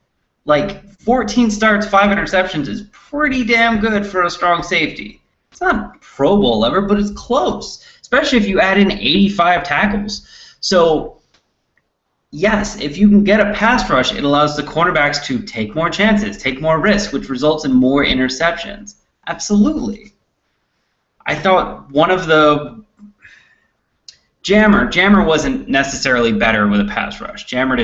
Like, 14 starts, 5 interceptions is pretty damn good for a strong safety. It's not Pro Bowl level, but it's close, especially if you add in 85 tackles. So, yes, if you can get a pass rush, it allows the cornerbacks to take more chances, take more risks, which results in more interceptions. Absolutely. I thought one of the... Jammer wasn't necessarily better with a pass rush. Jammer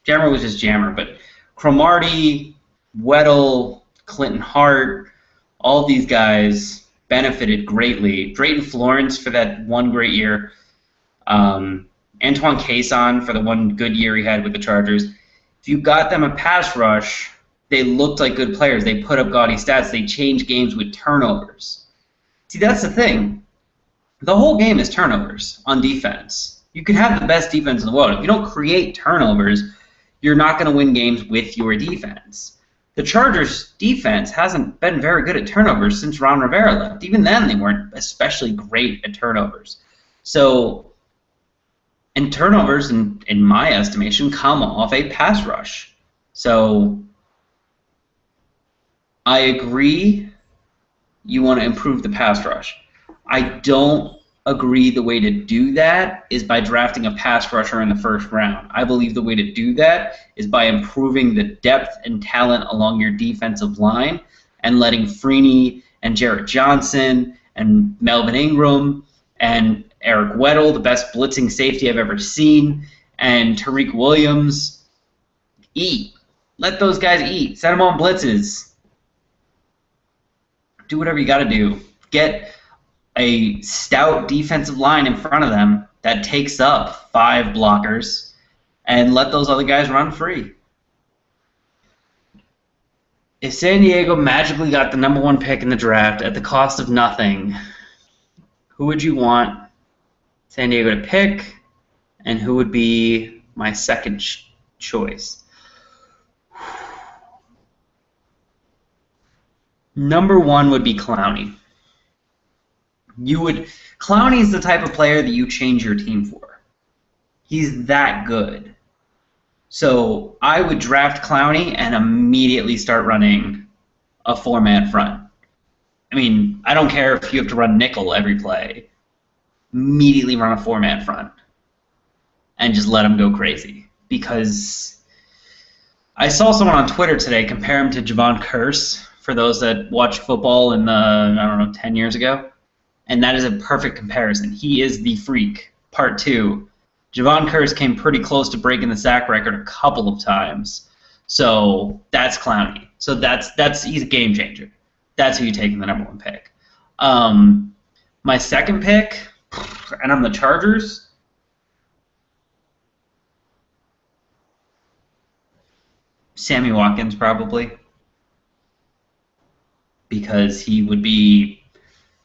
was just Jammer, but Cromartie, Weddle, Clinton Hart, all these guys, benefited greatly. Drayton Florence for that one great year. Antoine Cason for the one good year he had with the Chargers. If you got them a pass rush, they looked like good players. They put up gaudy stats. They changed games with turnovers. See, that's the thing. The whole game is turnovers on defense. You can have the best defense in the world. If you don't create turnovers, you're not going to win games with your defense. The Chargers' defense hasn't been very good at turnovers since Ron Rivera left. Even then, they weren't especially great at turnovers. So, and turnovers, in my estimation, come off a pass rush. So, I agree you want to improve the pass rush. I don't agree the way to do that is by drafting a pass rusher in the first round. I believe the way to do that is by improving the depth and talent along your defensive line and letting Freeney and Jarrett Johnson and Melvin Ingram and Eric Weddle, the best blitzing safety I've ever seen, and Tariq Williams eat. Let those guys eat. Set them on blitzes. Do whatever you got to do. Get a stout defensive line in front of them that takes up 5 blockers and let those other guys run free. If San Diego magically got the #1 pick in the draft at the cost of nothing, who would you want San Diego to pick, and who would be my second choice? #1 would be Clowney. Clowney's the type of player that you change your team for. He's that good. So I would draft Clowney and immediately start running a 4-man front. I mean, I don't care if you have to run nickel every play. Immediately run a 4-man front and just let him go crazy. Because I saw someone on Twitter today compare him to Javon Curse, for those that watched football in the, 10 years ago. And that is a perfect comparison. He is the freak. Part 2. Javon Curse came pretty close to breaking the sack record a couple of times. So that's Clowney. So he's a game changer. That's who you take in the #1 pick. My second pick, and I'm the Chargers. Sammy Watkins, probably. Because he would be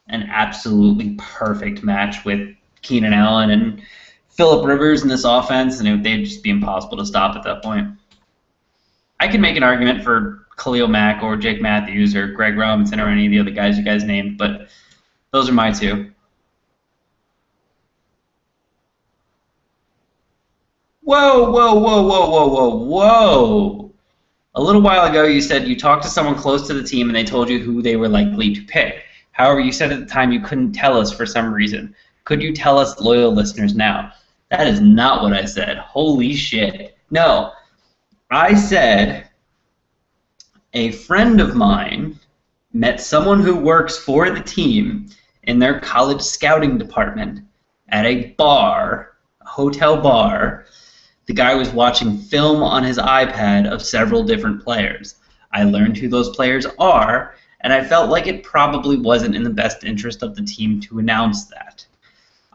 an absolutely perfect match with Keenan Allen and Phillip Rivers in this offense, and they'd just be impossible to stop at that point. I could make an argument for Khalil Mack or Jake Matthews or Greg Robinson or any of the other guys you guys named, but those are my two. Whoa, whoa, whoa, whoa, whoa, whoa, whoa. A little while ago you said you talked to someone close to the team and they told you who they were likely to pick. However, you said at the time you couldn't tell us for some reason. Could you tell us, loyal listeners, now? That is not what I said. Holy shit. No. I said a friend of mine met someone who works for the team in their college scouting department at a bar, a hotel bar. The guy was watching film on his iPad of several different players. I learned who those players are, and I felt like it probably wasn't in the best interest of the team to announce that.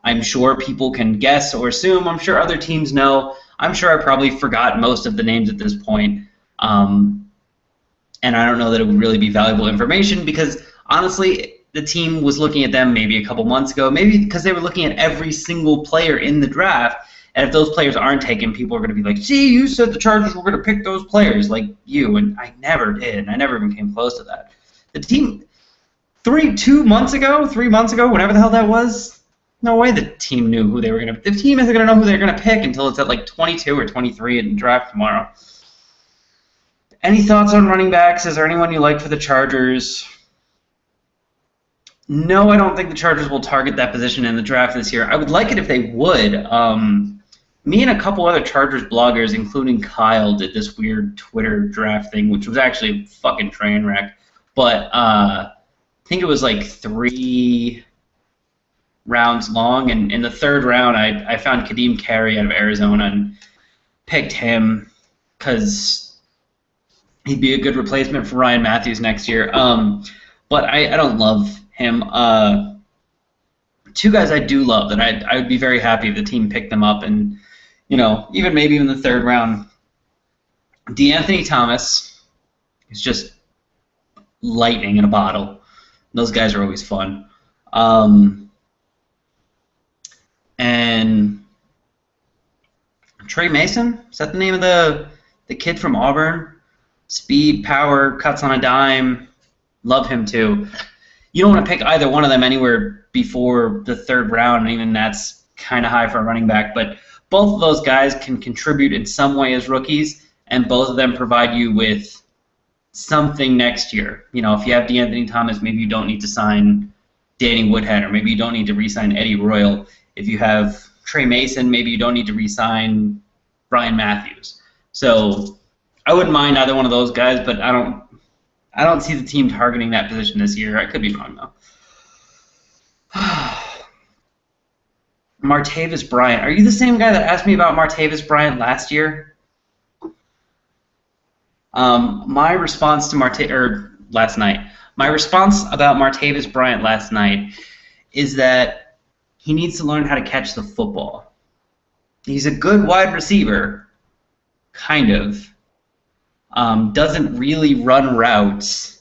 I'm sure people can guess or assume. I'm sure other teams know. I'm sure I probably forgot most of the names at this point. And I don't know that it would really be valuable information because, honestly, the team was looking at them maybe a couple months ago, maybe because they were looking at every single player in the draft. And if those players aren't taken, people are going to be like, see, you said the Chargers were going to pick those players like you. And I never did. I never even came close to that. The team, 3 months ago, whatever the hell that was, no way the team knew who they were going to pick. The team isn't going to know who they're going to pick until it's at like 22 or 23 in the draft tomorrow. Any thoughts on running backs? Is there anyone you like for the Chargers? No, I don't think the Chargers will target that position in the draft this year. I would like it if they would. Me and a couple other Chargers bloggers, including Kyle, did this weird Twitter draft thing, which was actually a fucking train wreck. But I think it was like 3 rounds long, and in the 3rd round, I found Kadeem Carey out of Arizona and picked him because he'd be a good replacement for Ryan Matthews next year. But I don't love him. Two guys I do love that I would be very happy if the team picked them up, and even maybe in the third round. DeAnthony Thomas is just lightning in a bottle. Those guys are always fun. And Trey Mason, is that the name of the kid from Auburn? Speed, power, cuts on a dime. Love him too. You don't want to pick either one of them anywhere before the third round, and even that's kind of high for a running back. But both of those guys can contribute in some way as rookies, and both of them provide you with something next year. If you have DeAnthony Thomas, maybe you don't need to sign Danny Woodhead, or maybe you don't need to re-sign Eddie Royal. If you have Trey Mason, maybe you don't need to re-sign Brian Matthews. So I wouldn't mind either one of those guys, but I don't see the team targeting that position this year. I could be wrong, though. Martavis Bryant. Are you the same guy that asked me about Martavis Bryant last year? My response to last night. My response about Martavis Bryant last night is that he needs to learn how to catch the football. He's a good wide receiver, kind of. Doesn't really run routes,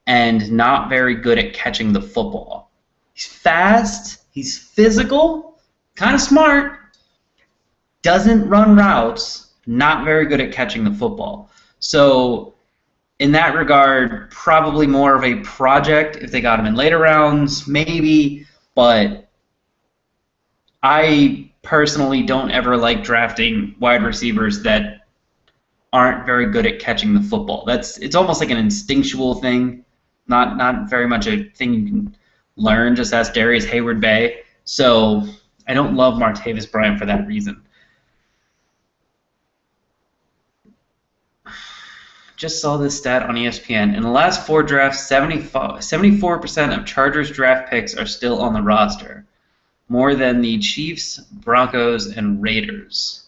and not very good at catching the football. He's fast, he's physical, kind of smart, doesn't run routes, not very good at catching the football. So in that regard, probably more of a project if they got him in later rounds, maybe, but I personally don't ever like drafting wide receivers that aren't very good at catching the football. It's almost like an instinctual thing, not very much a thing you can learn. Just ask Darius Hayward-Bay. So I don't love Martavis Bryant for that reason. Just saw this stat on ESPN. In the last 4 drafts, 74% of Chargers draft picks are still on the roster, more than the Chiefs, Broncos, and Raiders.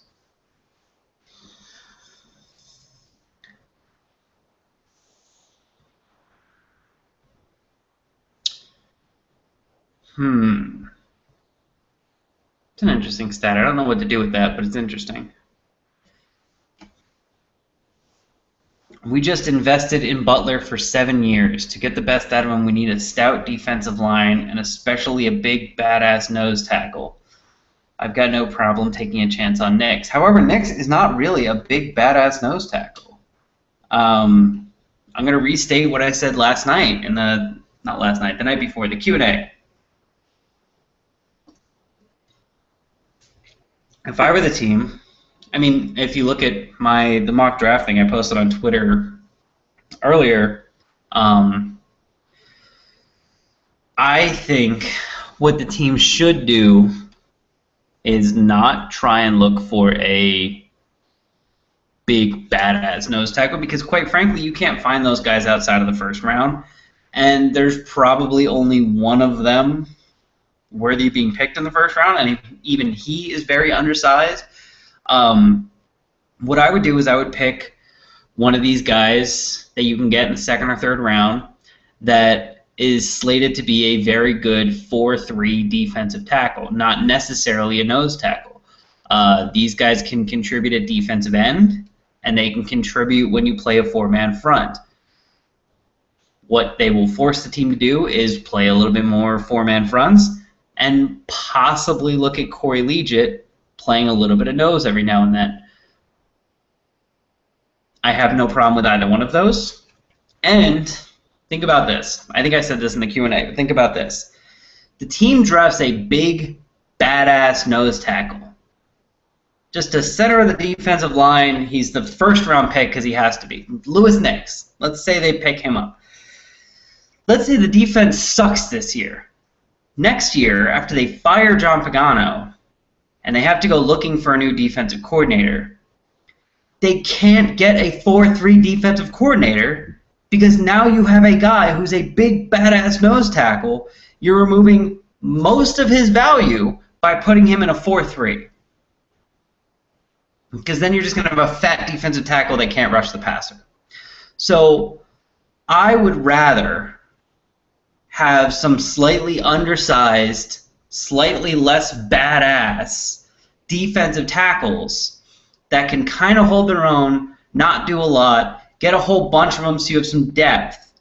It's an interesting stat. I don't know what to do with that, but it's interesting. We just invested in Butler for 7 years. To get the best out of him, we need a stout defensive line and especially a big, badass nose tackle. I've got no problem taking a chance on Nix. However, Nix is not really a big, badass nose tackle. I'm going to restate what I said last night, the night before, the Q&A. If I were the team, I mean, if you look at the mock drafting I posted on Twitter earlier, I think what the team should do is not try and look for a big, badass nose tackle, because quite frankly, you can't find those guys outside of the first round, and there's probably only one of them worthy of being picked in the first round, and even he is very undersized. What I would do is I would pick one of these guys that you can get in the second or third round that is slated to be a very good 4-3 defensive tackle, not necessarily a nose tackle. These guys can contribute at defensive end, and they can contribute when you play a 4-man front. What they will force the team to do is play a little bit more 4-man fronts and possibly look at Corey Liuget playing a little bit of nose every now and then. I have no problem with either one of those. And think about this. I think I said this in the Q&A, but think about this. The team drafts a big, badass nose tackle. Just a center of the defensive line. He's the first-round pick because he has to be. Louis Nix. Let's say they pick him up. Let's say the defense sucks this year. Next year, after they fire John Pagano, and they have to go looking for a new defensive coordinator, they can't get a 4-3 defensive coordinator because now you have a guy who's a big, badass nose tackle. You're removing most of his value by putting him in a 4-3. Because then you're just going to have a fat defensive tackle that can't rush the passer. So I would rather have some slightly undersized, slightly less badass defensive tackles that can kind of hold their own, not do a lot, get a whole bunch of them so you have some depth.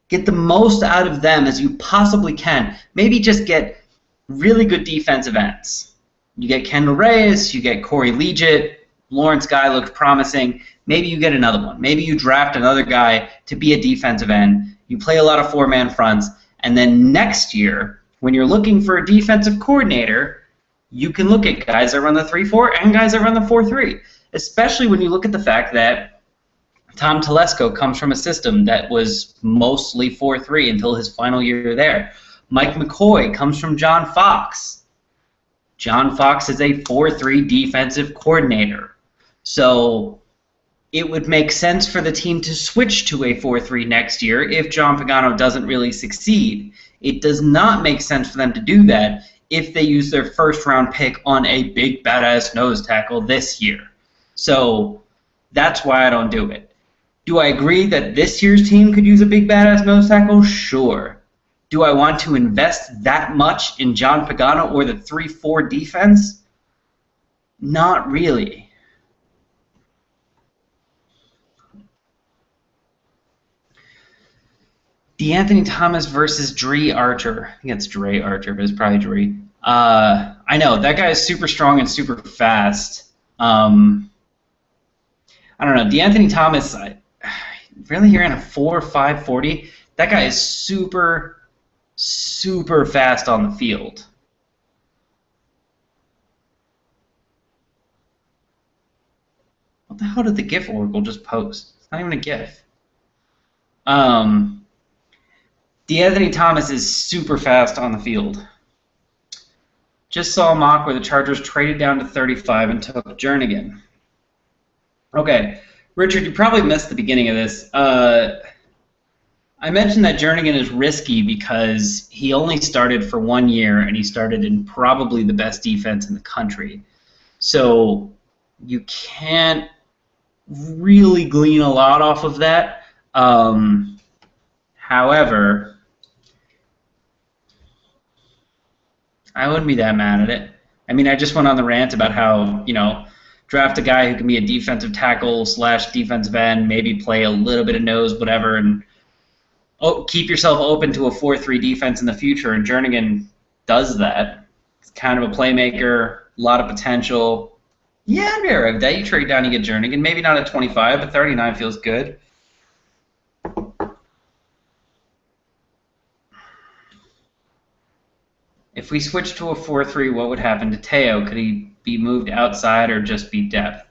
Get the most out of them as you possibly can. Maybe just get really good defensive ends. You get Kendall Reyes, you get Corey Liuget, Lawrence Guy looks promising. Maybe you get another one. Maybe you draft another guy to be a defensive end. You play a lot of four-man fronts, and then next year, when you're looking for a defensive coordinator, you can look at guys that run the 3-4 and guys that run the 4-3, especially when you look at the fact that Tom Telesco comes from a system that was mostly 4-3 until his final year there. Mike McCoy comes from John Fox. John Fox is a 4-3 defensive coordinator. So it would make sense for the team to switch to a 4-3 next year if John Pagano doesn't really succeed. It does not make sense for them to do that if they use their first-round pick on a big badass nose tackle this year. So that's why I don't do it. Do I agree that this year's team could use a big badass nose tackle? Sure. Do I want to invest that much in John Pagano or the 3-4 defense? Not really. DeAnthony Thomas versus Dre Archer. I think it's Dre Archer, but it's probably Dre. I know, that guy is super strong and super fast. I don't know, DeAnthony Thomas, really here in a 4.5 40, that guy is super fast on the field. What the hell did the GIF Oracle just post? It's not even a GIF. DeAnthony Thomas is super fast on the field. Just saw a mock where the Chargers traded down to 35 and took Jernigan. Okay, Richard, you probably missed the beginning of this. I mentioned that Jernigan is risky because he only started for 1 year and he started in probably the best defense in the country. So you can't really glean a lot off of that. However, I wouldn't be that mad at it. I mean, I just went on the rant about how, draft a guy who can be a defensive tackle / defensive end, maybe play a little bit of nose, whatever, and keep yourself open to a 4-3 defense in the future, and Jernigan does that. It's kind of a playmaker, a lot of potential. Yeah, I'd be all right with that. You trade down, you get Jernigan. Maybe not at 25, but 39 feels good. If we switch to a 4-3, what would happen to Teo? Could he be moved outside or just be depth?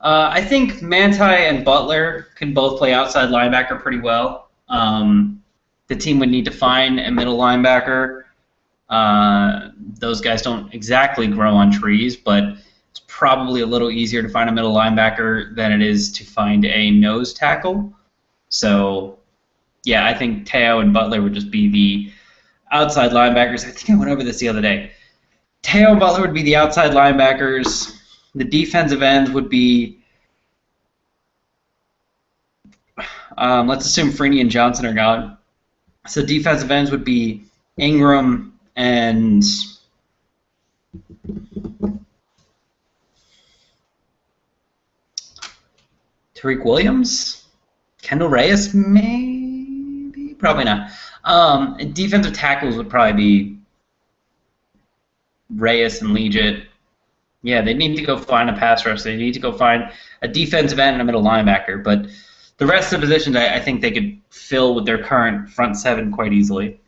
I think Manti and Butler can both play outside linebacker pretty well. The team would need to find a middle linebacker. Those guys don't exactly grow on trees, but it's probably a little easier to find a middle linebacker than it is to find a nose tackle. So, yeah, I think Teo and Butler would just be the outside linebackers. I think I went over this the other day. Teo and Butler would be the outside linebackers. The defensive ends would be, let's assume Freeney and Johnson are gone. So defensive ends would be Ingram and Tariq Williams? Kendall Reyes, maybe? Probably not. Defensive tackles would probably be Reyes and Liuget. Yeah, they need to go find a pass rush. They need to go find a defensive end and a middle linebacker. But the rest of the positions, I think they could fill with their current front seven quite easily.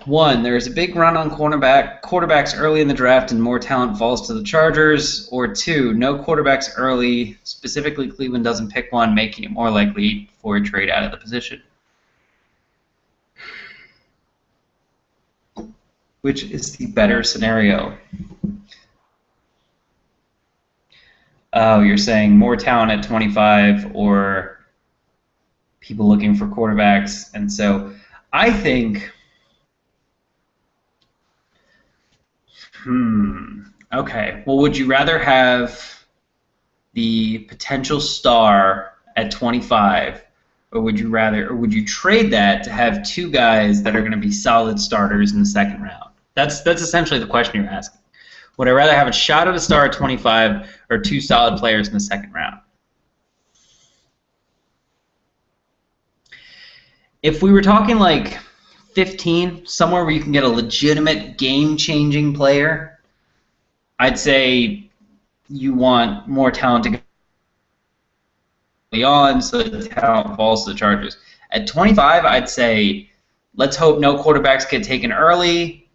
One, there is a big run on quarterbacks early in the draft and more talent falls to the Chargers. Or two, no quarterbacks early, specifically Cleveland doesn't pick one, making it more likely for a trade out of the position. Which is the better scenario? Oh, you're saying more talent at 25 or people looking for quarterbacks. And so I think, okay. Well, would you rather have the potential star at 25 or would you trade that to have two guys that are going to be solid starters in the second round? That's essentially the question you're asking. Would I rather have a shot at a star at 25 or two solid players in the second round? If we were talking like 15, somewhere where you can get a legitimate game-changing player, I'd say you want more talent to go on, so the talent falls to the Chargers. At 25, I'd say let's hope no quarterbacks get taken early,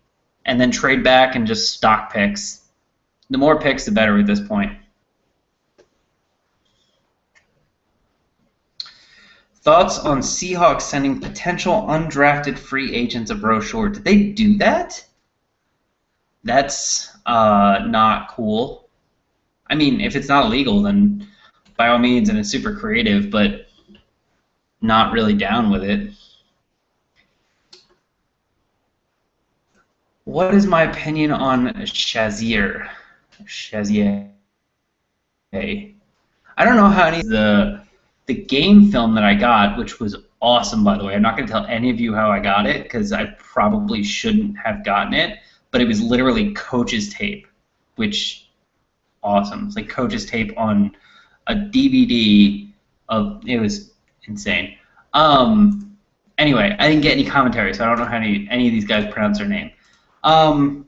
and then trade back and just stock picks. The more picks, the better at this point. Thoughts on Seahawks sending potential undrafted free agents a brochure? Did they do that? That's not cool. I mean, if it's not illegal, then by all means, and it's super creative, but not really down with it. What is my opinion on Shazier? I don't know how any of the game film that I got, which was awesome, by the way. I'm not going to tell any of you how I got it because I probably shouldn't have gotten it, but it was literally coach's tape, which awesome. It's like coach's tape on a DVD of it was insane. Anyway, I didn't get any commentary, so I don't know how any of these guys pronounce their name. Hold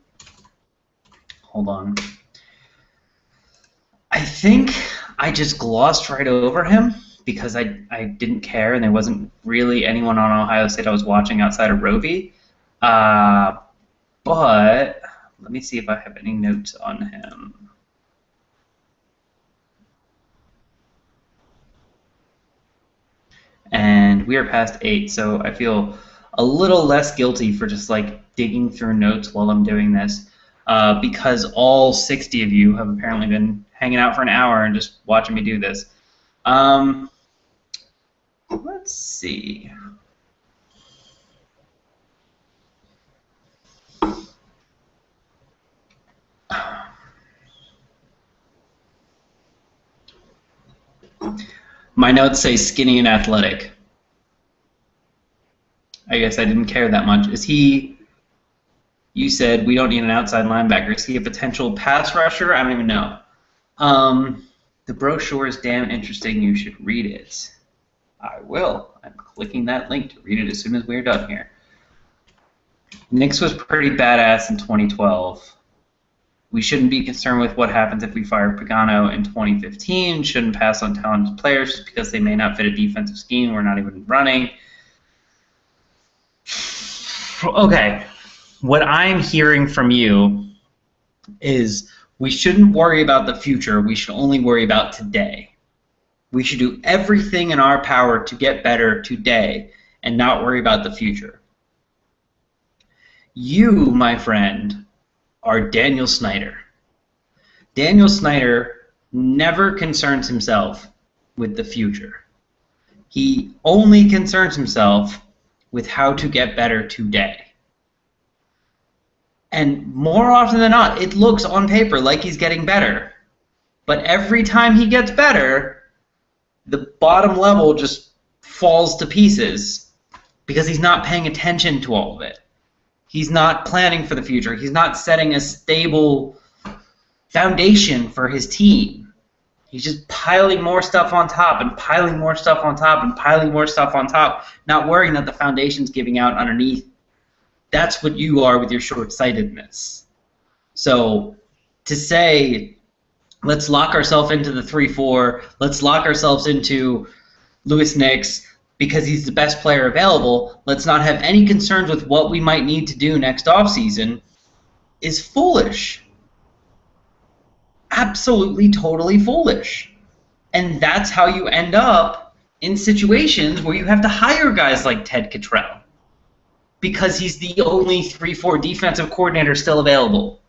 on. I think I just glossed right over him because I didn't care and there wasn't really anyone on Ohio State I was watching outside of Roby. But let me see if I have any notes on him. And we are past 8, so I feel a little less guilty for just like digging through notes while I'm doing this, because all 60 of you have apparently been hanging out for an hour and just watching me do this. Let's see. My notes say skinny and athletic. I guess I didn't care that much. Is he, you said we don't need an outside linebacker. Is he a potential pass rusher? I don't even know. The brochure is damn interesting. You should read it. I will. I'm clicking that link to read it as soon as we're done here. Nix was pretty badass in 2012. We shouldn't be concerned with what happens if we fire Pagano in 2015. Shouldn't pass on talented players just because they may not fit a defensive scheme we're not even running. Okay, what I'm hearing from you is we shouldn't worry about the future. We should only worry about today. We should do everything in our power to get better today and not worry about the future. You, my friend, are Daniel Snyder. Daniel Snyder never concerns himself with the future. He only concerns himself with how to get better today. And more often than not, it looks on paper like he's getting better. But every time he gets better, the bottom level just falls to pieces because he's not paying attention to all of it. He's not planning for the future. He's not setting a stable foundation for his team. He's just piling more stuff on top and piling more stuff on top and piling more stuff on top, not worrying that the foundation's giving out underneath. That's what you are with your short-sightedness. So to say, let's lock ourselves into the 3-4, let's lock ourselves into Louis Nix because he's the best player available, let's not have any concerns with what we might need to do next offseason, is foolish. Absolutely, totally foolish. And that's how you end up in situations where you have to hire guys like Ted Cottrell because he's the only 3-4 defensive coordinator still available.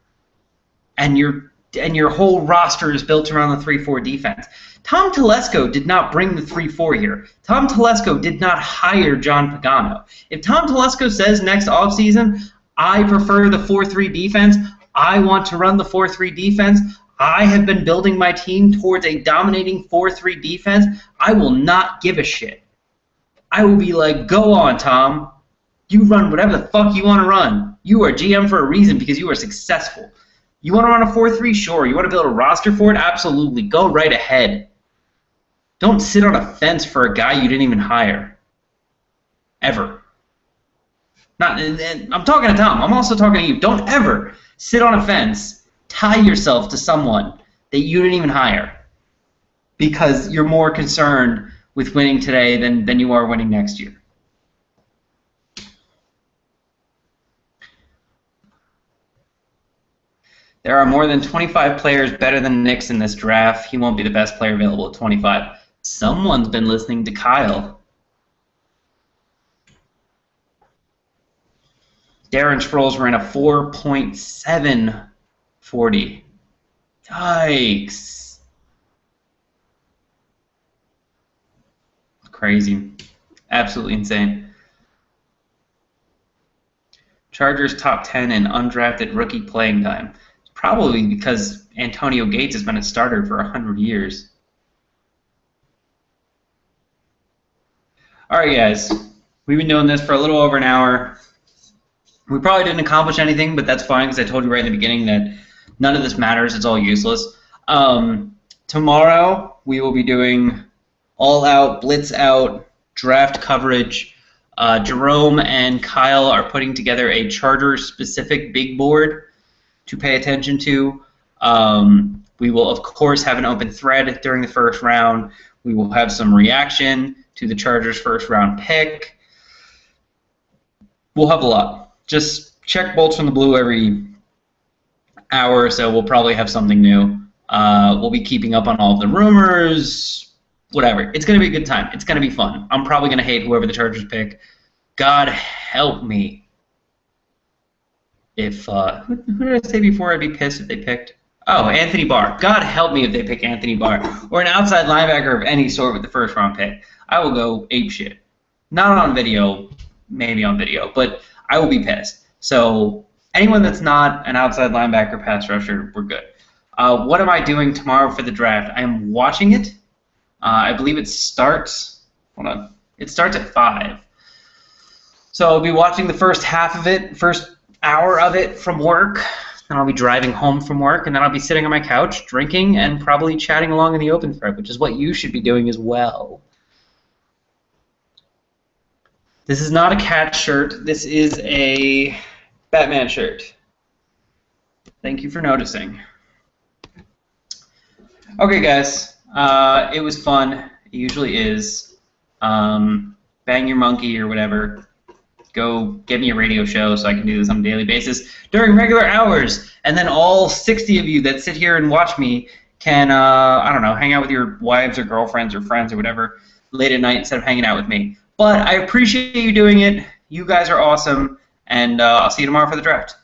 And your whole roster is built around the 3-4 defense. Tom Telesco did not bring the 3-4 here. Tom Telesco did not hire John Pagano. If Tom Telesco says next offseason, I prefer the 4-3 defense, I want to run the 4-3 defense, I have been building my team towards a dominating 4-3 defense, I will not give a shit. I will be like, go on, Tom. You run whatever the fuck you want to run. You are GM for a reason because you are successful. You want to run a 4-3? Sure. You want to build a roster for it? Absolutely. Go right ahead. Don't sit on a fence for a guy you didn't even hire. Ever. And I'm talking to Tom. I'm also talking to you. Don't ever sit on a fence, tie yourself to someone that you didn't even hire because you're more concerned with winning today than you are winning next year. There are more than 25 players better than Knicks in this draft. He won't be the best player available at 25. Someone's been listening to Kyle. Darren Sproles ran a 4.740. Yikes. Crazy. Absolutely insane. Chargers top 10 in undrafted rookie playing time. Probably because Antonio Gates has been a starter for 100 years. All right, guys. We've been doing this for a little over an hour. We probably didn't accomplish anything, but that's fine because I told you right in the beginning that none of this matters. It's all useless. Tomorrow we will be doing all-out, blitz-out draft coverage. Jerome and Kyle are putting together a Chargers-specific big board to pay attention to. We will, of course, have an open thread during the first round. We will have some reaction to the Chargers' first-round pick. We'll have a lot. Just check Bolts from the Blue every hour or so. We'll probably have something new. We'll be keeping up on all of the rumors, whatever. It's going to be a good time. It's going to be fun. I'm probably going to hate whoever the Chargers pick. God help me. If who did I say before I'd be pissed if they picked? Oh, Anthony Barr. God help me if they pick Anthony Barr. Or an outside linebacker of any sort with the first-round pick. I will go apeshit. Not on video, maybe on video, but I will be pissed. So anyone that's not an outside linebacker pass rusher, we're good. What am I doing tomorrow for the draft? I am watching it. I believe it starts. Hold on. It starts at 5. So I'll be watching the first half of it, first hour of it from work. Then I'll be driving home from work, and then I'll be sitting on my couch drinking and probably chatting along in the open thread, which is what you should be doing as well. This is not a cat shirt. This is a Batman shirt. Thank you for noticing. Okay, guys. It was fun. It usually is. Bang your monkey or whatever. Go get me a radio show so I can do this on a daily basis during regular hours. And then all 60 of you that sit here and watch me can, I don't know, hang out with your wives or girlfriends or friends or whatever late at night instead of hanging out with me. But I appreciate you doing it. You guys are awesome. And I'll see you tomorrow for the draft.